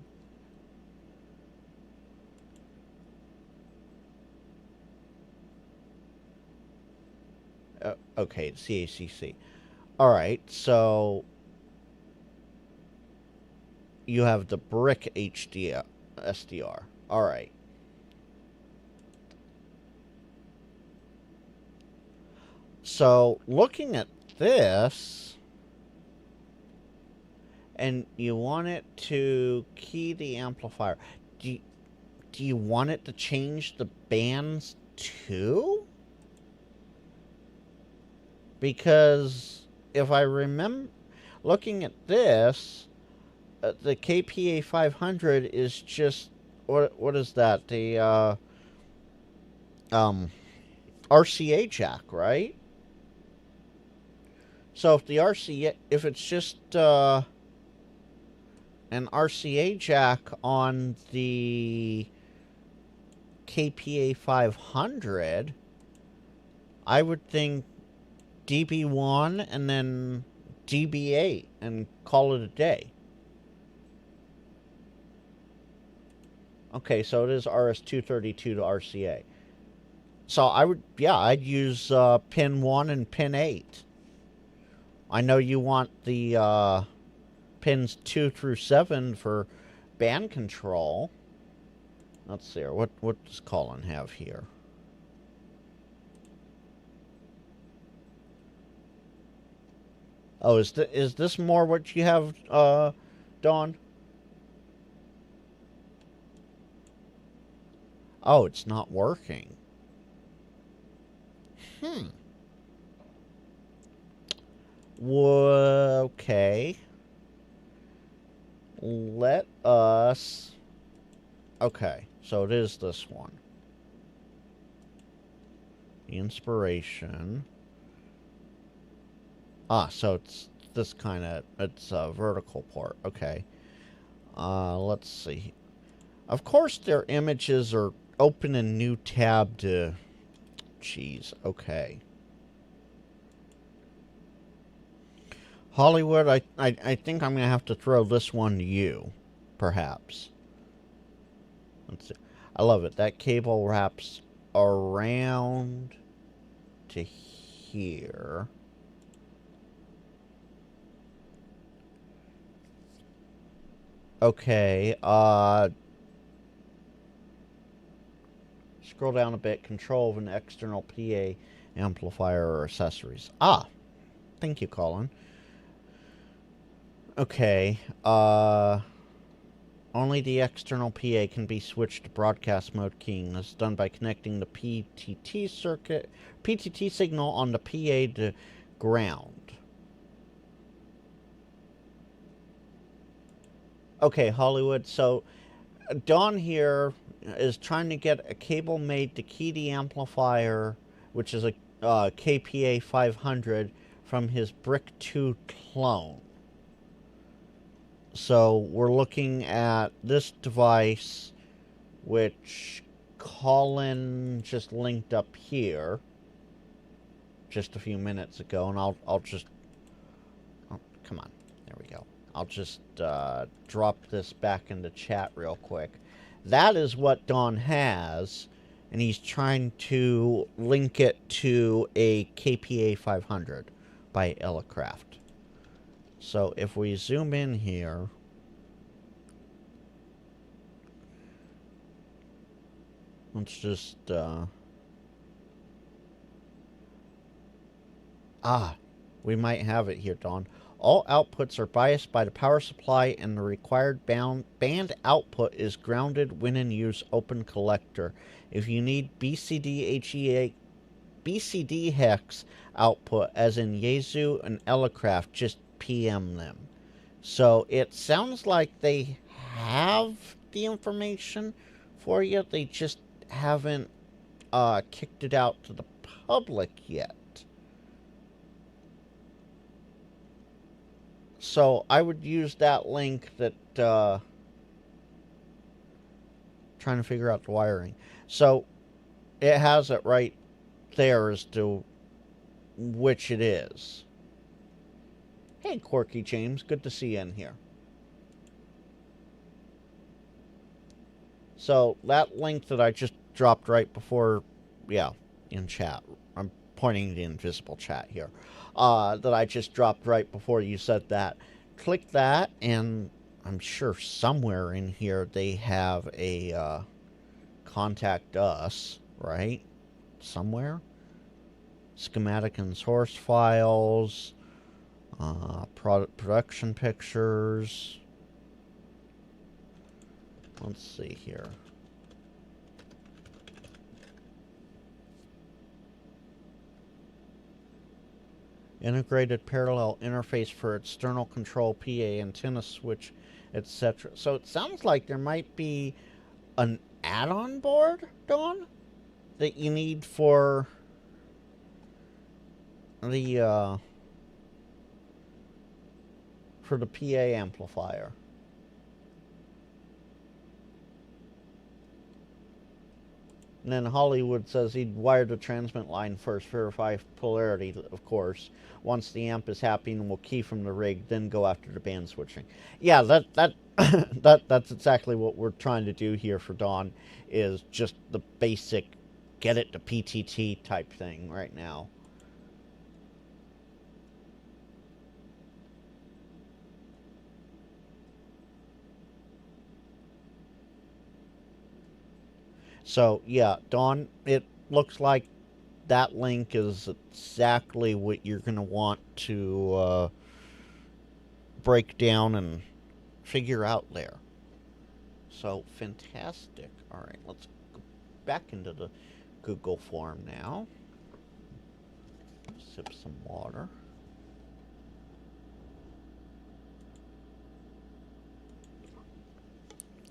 Okay, it's the ACC. Alright, so you have the brick HD SDR. Alright. So, looking at this, and you want it to key the amplifier. Do you want it to change the bands too? Because if I remember, looking at this, the KPA 500 is just, what is that? The RCA jack, right? So if the if it's just an RCA jack on the KPA 500, I would think DB1 and then DB8 and call it a day. Okay, so it is RS-232 to RCA. So I'd use pin 1 and pin 8. I know you want the pins 2 through 7 for band control. Let's see here. What does Colin have here? Oh, is this more what you have, Dawn? Oh, it's not working. Okay. Let us... Okay, so it is this one. The inspiration. Ah, so it's this kind of, it's a vertical port. Okay. Let's see. Of course, their images are open a new tab to... Jeez, okay. Hollywood, I think I'm going to have to throw this one to you, perhaps. Let's see. I love it. That cable wraps around to here. Okay, scroll down a bit. Control of an external PA amplifier or accessories. Ah, thank you, Colin. Okay, only the external PA can be switched to broadcast mode keying. This is done by connecting the PTT signal on the PA to ground. Okay, Hollywood, so Don here is trying to get a cable made to key the amplifier, which is a KPA 500, from his Brick 2 clone. So we're looking at this device, which Colin just linked up here just a few minutes ago, and I'll just... Oh, come on. There we go. I'll just drop this back into chat real quick. That is what Don has, and he's trying to link it to a KPA 500 by Ellicraft. So if we zoom in here, let's just we might have it here, Don. All outputs are biased by the power supply, and the required band output is grounded when in use open collector. If you need BCD hex output, as in Yaesu and Ellicraft, just PM them. So it sounds like they have the information for you. They just haven't kicked it out to the public yet. So I would use that link that trying to figure out the wiring. So it has it right there as to which it is. Hey, Quirky James, good to see you in here. So that link that I just dropped right before, yeah, in chat. I'm pointing the invisible chat here. That I just dropped right before you said that. Click that, and I'm sure somewhere in here they have a contact us, right? Somewhere. Schematic and source files, production pictures. Let's see here. Integrated parallel interface for external control, PA, antenna switch, etc. So it sounds like there might be an add-on board, Dawn, that you need for the PA amplifier. And then Hollywood says he'd wire the transmit line first, verify polarity, of course. Once the amp is happy, and we'll key from the rig, then go after the band switching. Yeah, that's exactly what we're trying to do here for Dawn, is just the basic get it to PTT type thing right now. So, yeah, Dawn, it looks like that link is exactly what you're going to want to break down and figure out there. So, fantastic. All right, let's go back into the Google form now. Sip some water.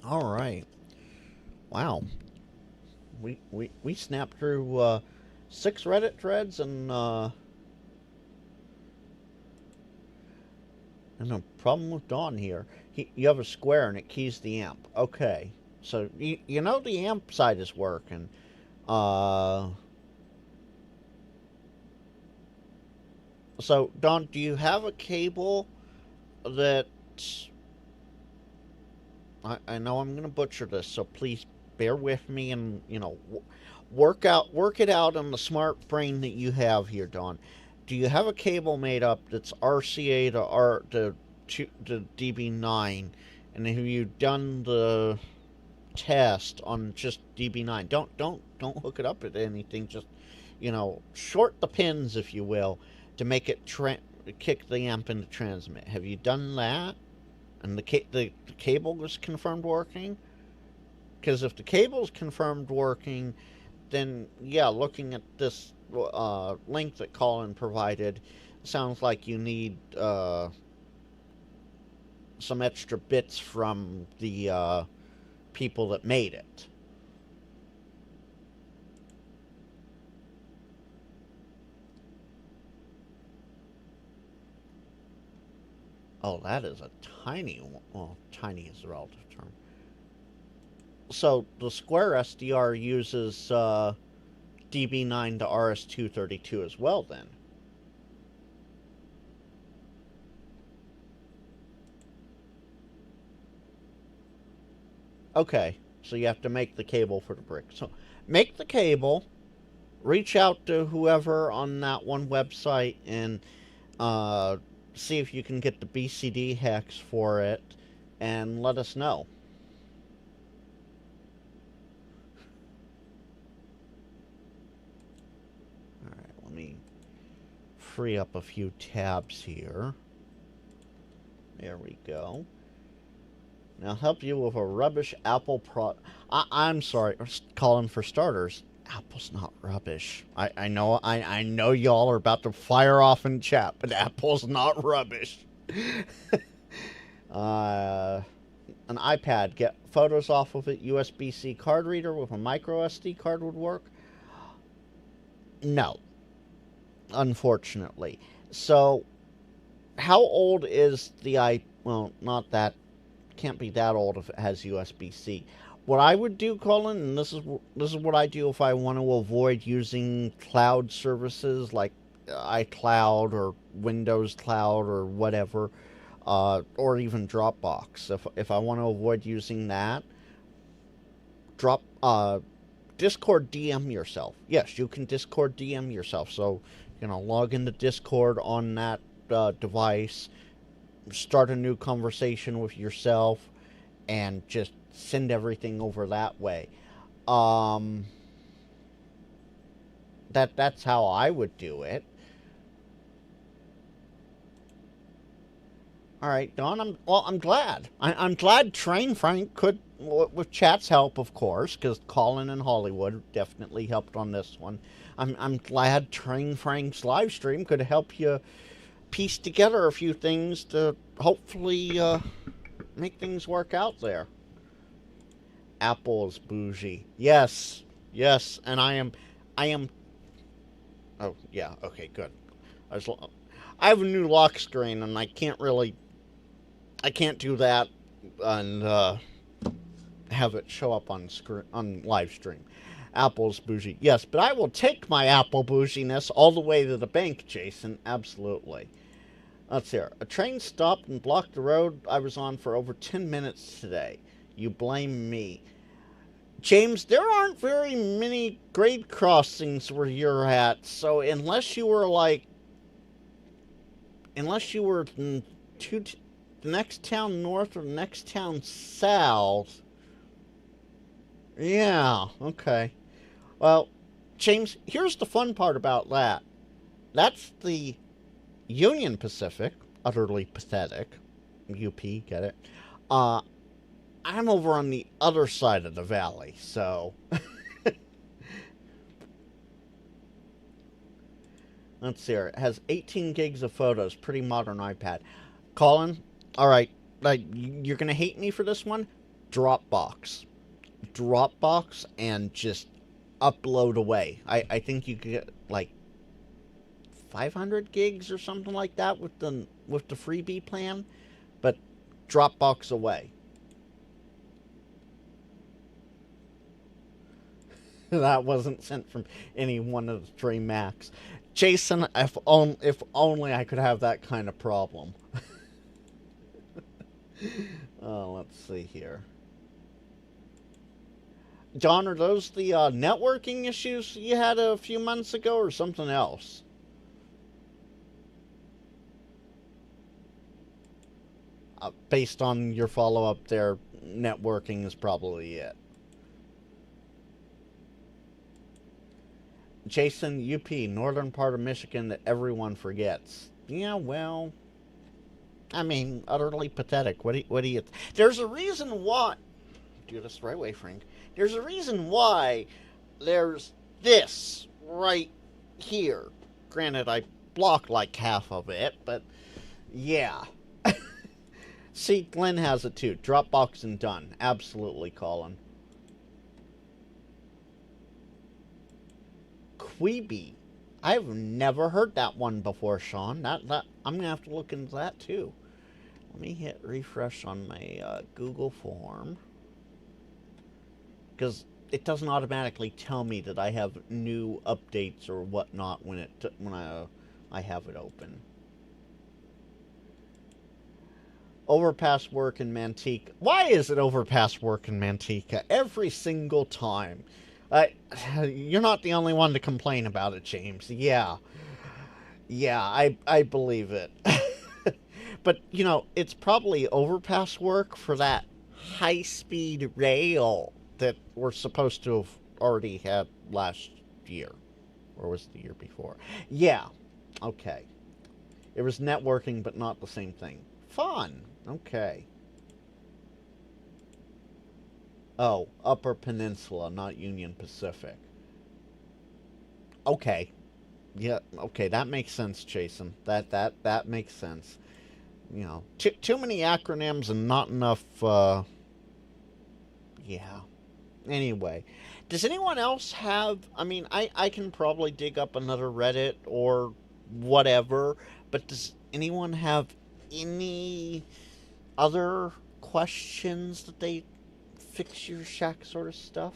All right. Wow. We snapped through 6 Reddit threads and And the problem with Dawn here, you have a square and it keys the amp. Okay. So, you know the amp side is working. Uh, so, Dawn, do you have a cable that... I know I'm going to butcher this, so please bear with me and, work it out on the smart brain that you have here, Dawn. Do you have a cable made up that's RCA to DB9, and have you done the test on just DB9? Don't hook it up to anything. Just short the pins, if you will, to make it kick the amp into transmit. Have you done that? And the cable was confirmed working? Because if the cable's confirmed working, then yeah, looking at this link that Colin provided, sounds like you need some extra bits from the people that made it. Oh, that is a tiny one. Well, tiny is a relative term. So the Square SDR uses DB9 to RS-232 as well, then. Okay, so you have to make the cable for the brick. So make the cable, reach out to whoever on that one website, and see if you can get the BCD hex for it, and let us know. Alright, let me free up a few tabs here. There we go. Now help you with a rubbish Apple I'm sorry, calling for starters. Apple's not rubbish. I know y'all are about to fire off in chat, but Apple's not rubbish. An iPad, get photos off of it. USB-C card reader with a micro SD card would work. No, unfortunately. So, how old is the well, not that, can't be that old if it has USB-C. What I would do, Colin, and this is what I do if I want to avoid using cloud services like iCloud or Windows Cloud or whatever, or even Dropbox. If I want to avoid using that, Discord DM yourself. Yes, you can Discord DM yourself. So, log into Discord on that device, start a new conversation with yourself, and just send everything over that way. That's how I would do it. All right, Don. I'm glad. I'm glad Train Frank could, with chat's help, of course, because Colin and Hollywood definitely helped on this one. I'm glad Train Frank's live stream could help you piece together a few things to hopefully make things work out there. Apple's bougie. Yes, and I am. Oh yeah, okay, good. I have a new lock screen, and I can't do that and have it show up on live stream. Apple's bougie. Yes, but I will take my Apple bouginess all the way to the bank, Jason. Absolutely. Let's hear. A train stopped and blocked the road I was on for over 10 minutes today. You blame me. James, there aren't very many grade crossings where you're at, so unless you were in the next town north or the next town south. Yeah, okay. Well, James, here's the fun part about that. That's the Union Pacific, utterly pathetic. UP, get it? I'm over on the other side of the valley, so... Let's see here. It has 18 gigs of photos. Pretty modern iPad. Colin, alright, you're going to hate me for this one? Dropbox, and just upload away. I think you could get, 500 gigs or something like that with the with the freebie plan, but Dropbox away. That wasn't sent from any one of the 3 Macs. Jason, if only I could have that kind of problem. Let's see here. John, are those the networking issues you had a few months ago or something else? Based on your follow-up there, networking is probably it. Jason, UP, northern part of Michigan that everyone forgets. Yeah, well, I mean, utterly pathetic. What do you... There's a reason why... Do this the right way, Frank. There's a reason why there's this right here. Granted, I blocked like half of it, but yeah. See, Glenn has it too. Dropbox and done. Absolutely, Colin. Queeby. I've never heard that one before, Sean. That I'm gonna have to look into that too. Let me hit refresh on my Google form, because it doesn't automatically tell me that I have new updates or whatnot when I have it open. Overpass work in Manteca. Why is it overpass work in Manteca every single time? You're not the only one to complain about it, James. Yeah, I believe it. But, you know, it's probably overpass work for that high-speed rail that we're supposed to have already had last year. Or was it the year before? Yeah, okay. It was networking, but not the same thing. Fun. Okay. Oh, Upper Peninsula, not Union Pacific. Okay. Yeah, okay, that makes sense, Jason. That makes sense. You know, too many acronyms and not enough, yeah. Anyway, does anyone else have... I mean, I can probably dig up another Reddit or whatever, but does anyone have any other questions that they fix your shack sort of stuff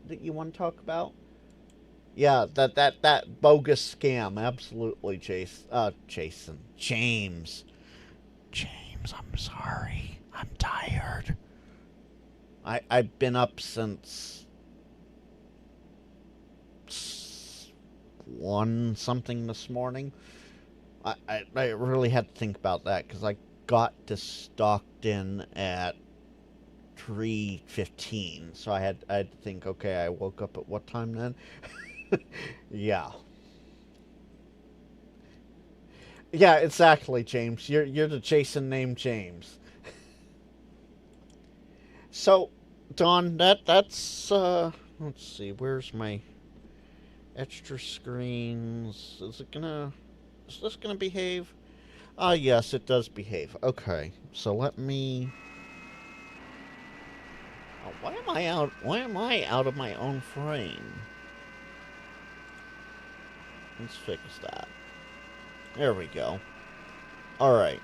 that you want to talk about? Yeah, that bogus scam, absolutely, James, I'm sorry, I'm tired. I've been up since 1 something this morning. I really had to think about that because I got to Stockton at 3:15, so I had to think. Okay, I woke up at what time then? Yeah. Yeah, exactly, James. You're the Jason named James. So, Don, that's let's see, where's my extra screens? Is this gonna behave? Ah, yes, it does behave. Okay, so let me... Oh, why am I out of my own frame? Let's fix that. There we go. Alright.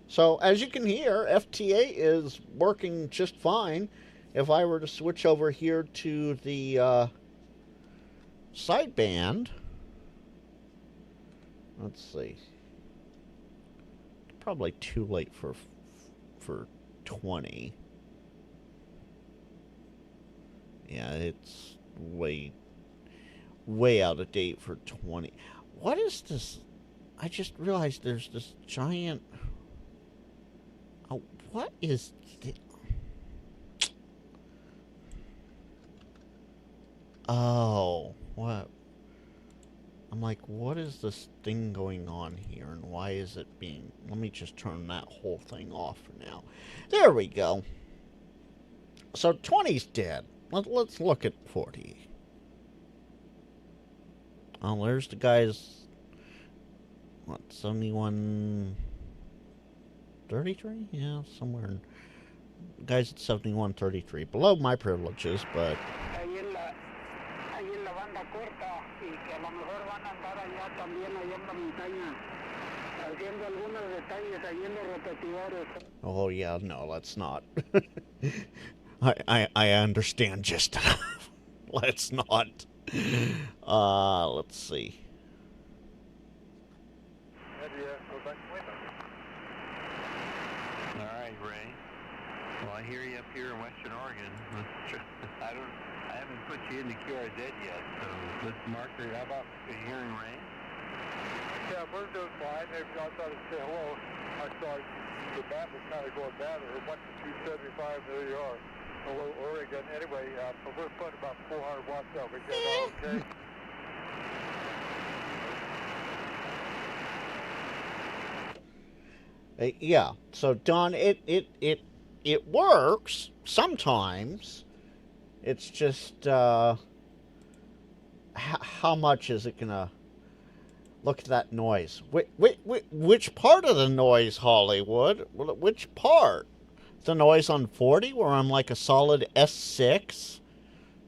So, as you can hear, FTA is working just fine. If I were to switch over here to the sideband... Let's see. Probably too late for 20. Yeah, it's way out of date for 20. What is this? I just realized there's this giant... Oh, what is the... Oh, what? I'm like, what is this thing going on here, and why is it being... Let me just turn that whole thing off for now. There we go. So 20's dead. Let's look at 40. Oh, there's the guys... What, 71... 33? Yeah, somewhere. Guys at 7133. Below my privileges, but... Oh, yeah, no, let's not. I understand just enough. Let's not. Let's see. All right, Ray. Well, I hear you up here in Western Oregon. I haven't put you into QRZ yet, so let's mark her. How about hearing rain? Yeah, we're doing fine. I thought I'd say hello. I saw the bat was kind of going bad. It went to 275. There you are. Hello, Oregon. Anyway, we're putting about 400 watts out. We got all okay. Yeah, so Don, it works sometimes. It's just how much is it gonna look at that noise? Which part of the noise, Hollywood? Which part? The noise on 40, where I'm like a solid S6.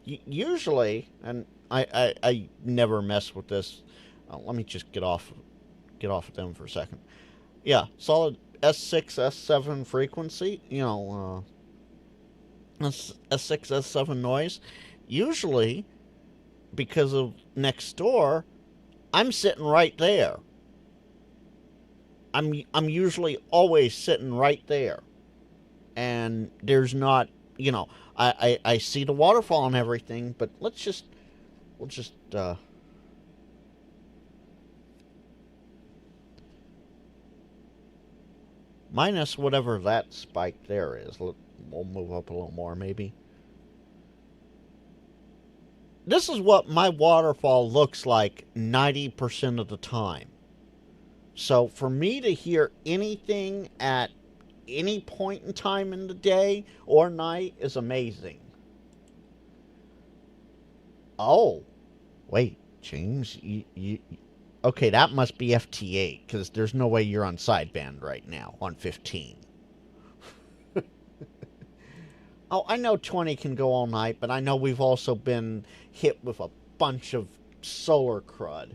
Usually, and I never mess with this. Let me just get off of them for a second. Yeah, solid S6, S7 frequency, S6, S7 noise. Usually, because of next door, I'm sitting right there. I'm usually always sitting right there. And there's not, I see the waterfall and everything, but we'll just minus whatever that spike there is. We'll move up a little more, maybe. This is what my waterfall looks like 90% of the time. So for me to hear anything at any point in time in the day or night is amazing. Oh, wait, James, you okay, that must be FT8, because there's no way you're on sideband right now, on 15. Oh, I know 20 can go all night, but I know we've also been hit with a bunch of solar crud.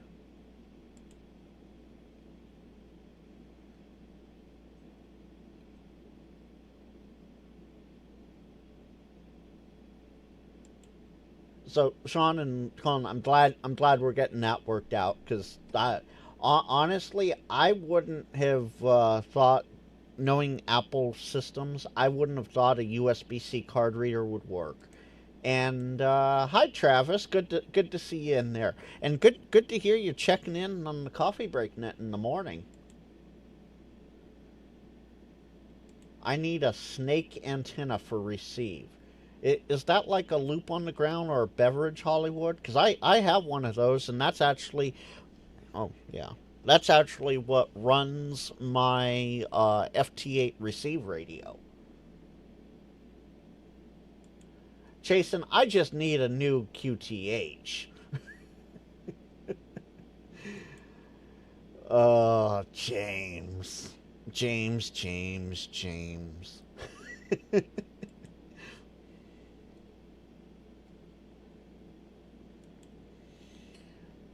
So, Sean and Colin, I'm glad we're getting that worked out, because honestly, I wouldn't have thought, knowing Apple systems, I wouldn't have thought a USB-C card reader would work. And hi, Travis. Good to see you in there, and good to hear you checking in on the coffee break net in the morning. I need a snake antenna for receive. Is that like a loop on the ground or a beverage, Hollywood? Because I have one of those, and that's actually, oh yeah, that's actually what runs my FT8 receive radio. Jason, I just need a new QTH. Oh, James. James.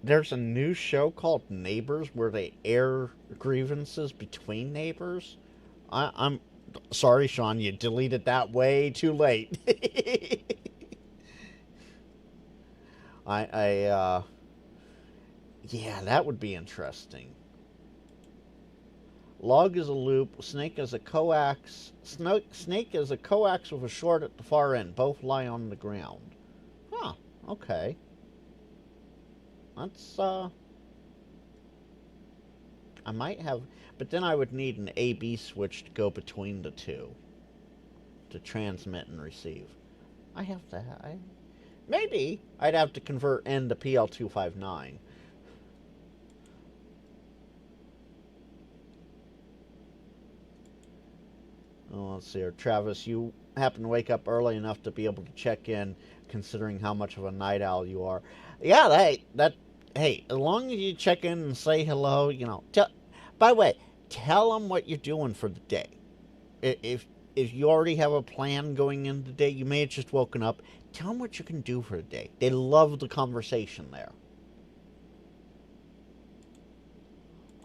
There's a new show called Neighbors where they air grievances between neighbors. I'm sorry, Sean, you deleted that way too late. Yeah, that would be interesting. Log is a loop. Snake is a coax. Snake is a coax with a short at the far end. Both lie on the ground. Huh. Okay. That's I might have, but then I would need an AB switch to go between the two to transmit and receive. I have that. Maybe I'd have to convert N to PL259. Oh, let's see here. Travis, you happen to wake up early enough to be able to check in, considering how much of a night owl you are. Yeah, hey, as long as you check in and say hello, by the way, tell them what you're doing for the day. If you already have a plan going into the day, you may have just woken up. Tell them what you can do for the day. They love the conversation there.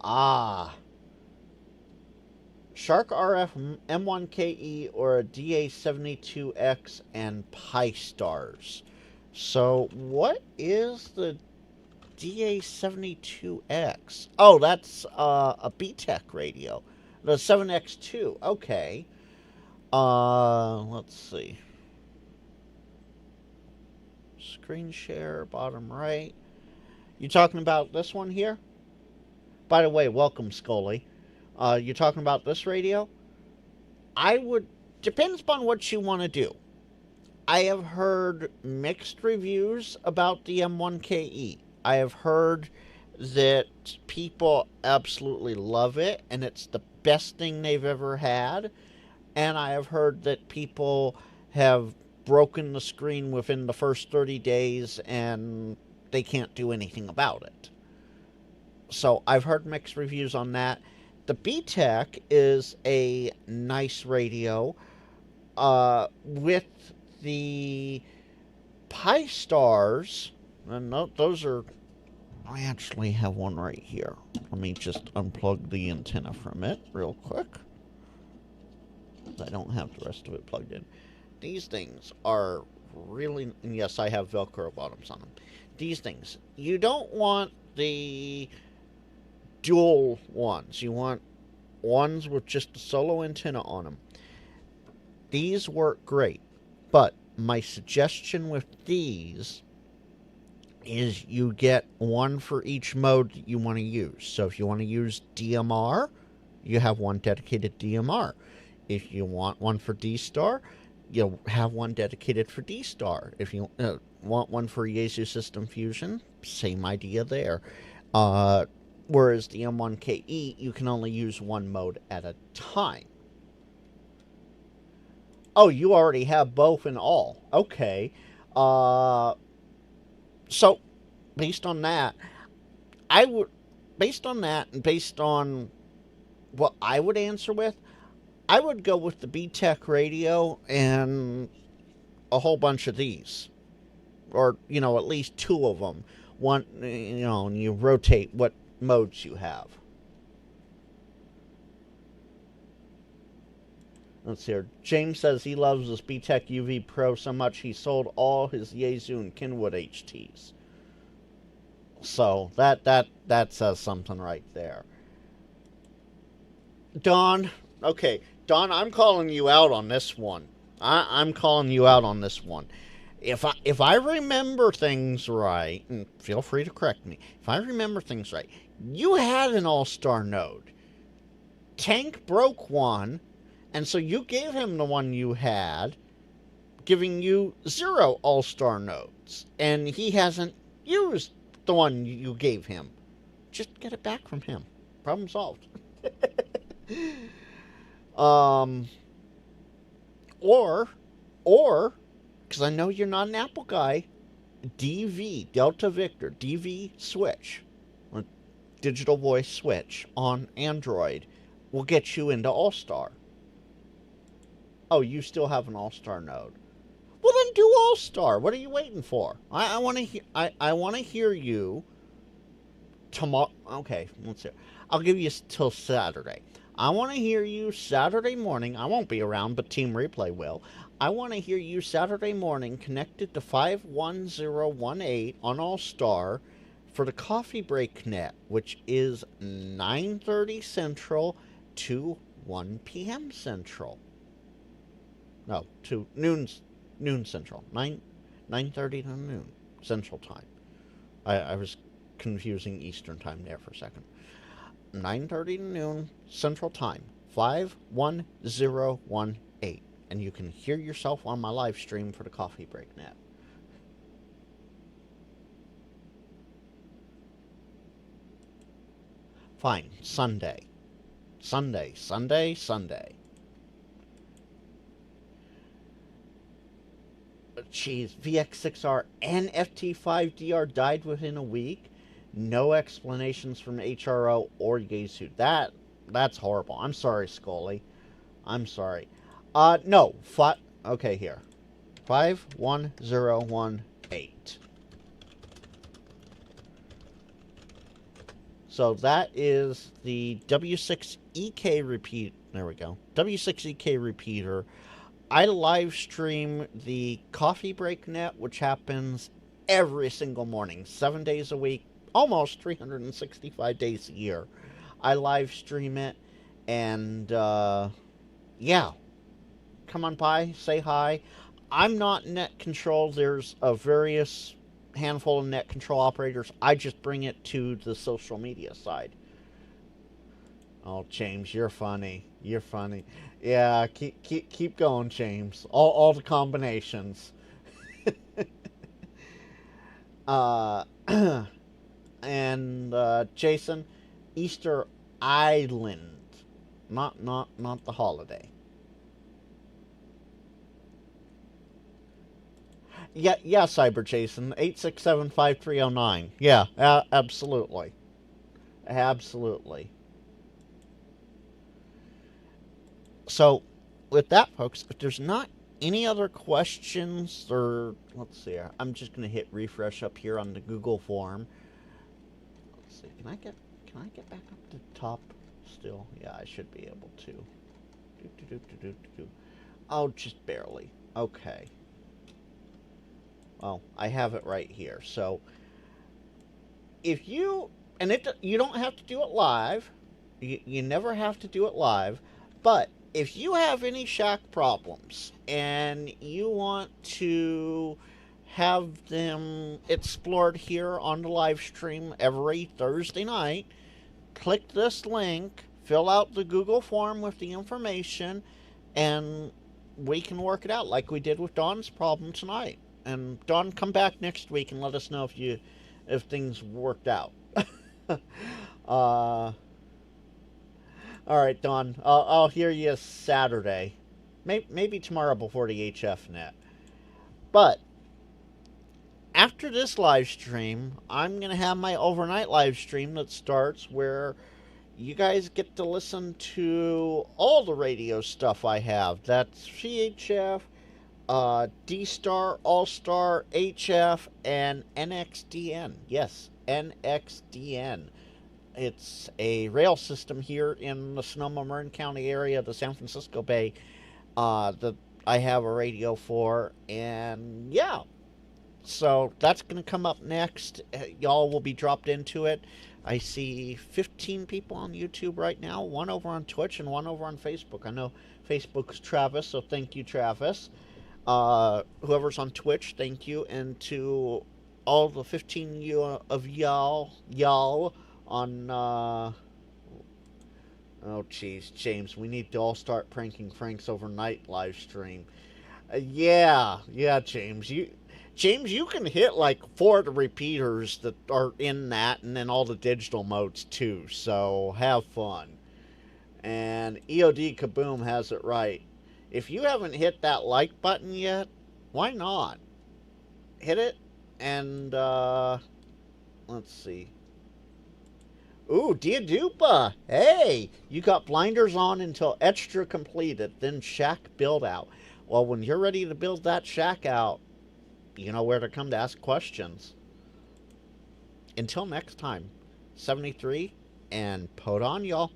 Ah. Shark RF M1KE or a DA72X and Pi Stars. So, what is the DA72X? Oh, that's a BTEC radio. The 7X2. Okay. Let's see. Screen share, bottom right. You talking about this one here? By the way, welcome, Scully. You talking about this radio? I would... Depends upon what you want to do. I have heard mixed reviews about the M1KE. I have heard that people absolutely love it, and it's the best thing they've ever had. And I have heard that people have broken the screen within the first 30 days, and they can't do anything about it. So I've heard mixed reviews on that. The BTEC is a nice radio with the Pi Stars, and those are... I actually have one right here. Let me just unplug the antenna from it real quick. I don't have the rest of it plugged in. These things are really... And yes, I have Velcro bottoms on them. These things, you don't want the dual ones. You want ones with just a solo antenna on them. These work great, but my suggestion with these is you get one for each mode that you want to use. So if you want to use DMR, you have one dedicated DMR. If you want one for D-Star, you'll have one dedicated for D-Star. If you want one for Yaesu System Fusion, same idea there. Whereas the M1KE, you can only use one mode at a time. Oh, you already have both and all. Okay. So, based on that, and based on what I would answer with, I would go with the BTEC radio and a whole bunch of these. Or, at least two of them. One, and you rotate what modes you have. Let's see here. James says he loves this BTEC UV Pro so much he sold all his Yaesu and Kenwood HTs. So that says something right there. Don, okay, Don, I'm calling you out on this one. I'm calling you out on this one. If I remember things right, and feel free to correct me, if I remember things right, you had an all-star node. Tank broke one, and so you gave him the one you had, giving you 0 all-star nodes. And he hasn't used the one you gave him. Just get it back from him. Problem solved. Or, because I know you're not an Apple guy, DV, Delta Victor, DV switch, or digital voice switch on Android will get you into All-Star. Oh, you still have an All-Star node. Well, then do All-Star. What are you waiting for? I want to hear you tomorrow. Okay, let's see. I'll give you till Saturday. I want to hear you Saturday morning. I won't be around, but Team Replay will. I want to hear you Saturday morning connected to 51018 on All-Star for the Coffee Break Net, which is 9:30 Central to 1 p.m. Central. No, to noon Central. 9:30 to noon Central Time. I was confusing Eastern Time there for a second. 9:30 to noon Central Time. 51018. And you can hear yourself on my live stream for the Coffee Break Net. Fine. Sunday. Jeez, VX6R and FT5DR died within a week. No explanations from HRO or Yaesu. That's horrible. I'm sorry, Scully. I'm sorry. No. Okay, here. 51018. So that is the W6EK repeat There we go. W6EK repeater. I live stream the Coffee Break Net, which happens every single morning, 7 days a week, almost 365 days a year. I live stream it, and yeah, come on by, say hi. I'm not net control. There's a various handful of net control operators. I just bring it to the social media side. Oh, James, you're funny. You're funny. Yeah, keep going, James. All the combinations. uh, and Jason, Easter Island, not the holiday. Yeah, Cyber Jason, 867-5309. Yeah, absolutely, absolutely. So, with that, folks, if there's not any other questions, or let's see, I'm just gonna hit refresh up here on the Google form. Let's see, can I get back up to the top still? Yeah, I should be able to. Oh, just barely. Okay. Well, I have it right here. So, if you, and you don't have to do it live. You never have to do it live. But if you have any shack problems and you want to have them explored here on the live stream every Thursday night, click this link, fill out the Google form with the information, and we can work it out like we did with Dawn's problem tonight. And Dawn, come back next week and let us know if things worked out. All right, Dawn. I'll hear you Saturday, maybe tomorrow before the HF net. But after this live stream, I'm gonna have my overnight live stream that starts where you guys get to listen to all the radio stuff I have. That's VHF. D-Star, All-Star, HF, and NXDN. Yes, NXDN. It's a rail system here in the Sonoma-Marin County area, the San Francisco Bay, that I have a radio for. And yeah, so that's going to come up next. Y'all will be dropped into it. I see 15 people on YouTube right now, one over on Twitch and one over on Facebook. I know Facebook's Travis, so thank you, Travis. Whoever's on Twitch, thank you, and to all the 15 of y'all on, oh jeez, James, we need to all start pranking Frank's overnight live stream. Yeah, James, you can hit like 4 of the repeaters that are in that, and then all the digital modes too, so have fun. And EOD Kaboom has it right. If you haven't hit that like button yet, why not? Hit it, and, let's see. Ooh, Dia Dupa! Hey! You got blinders on until extra completed, then shack build out. Well, when you're ready to build that shack out, you know where to come to ask questions. Until next time, 73, and put on, y'all.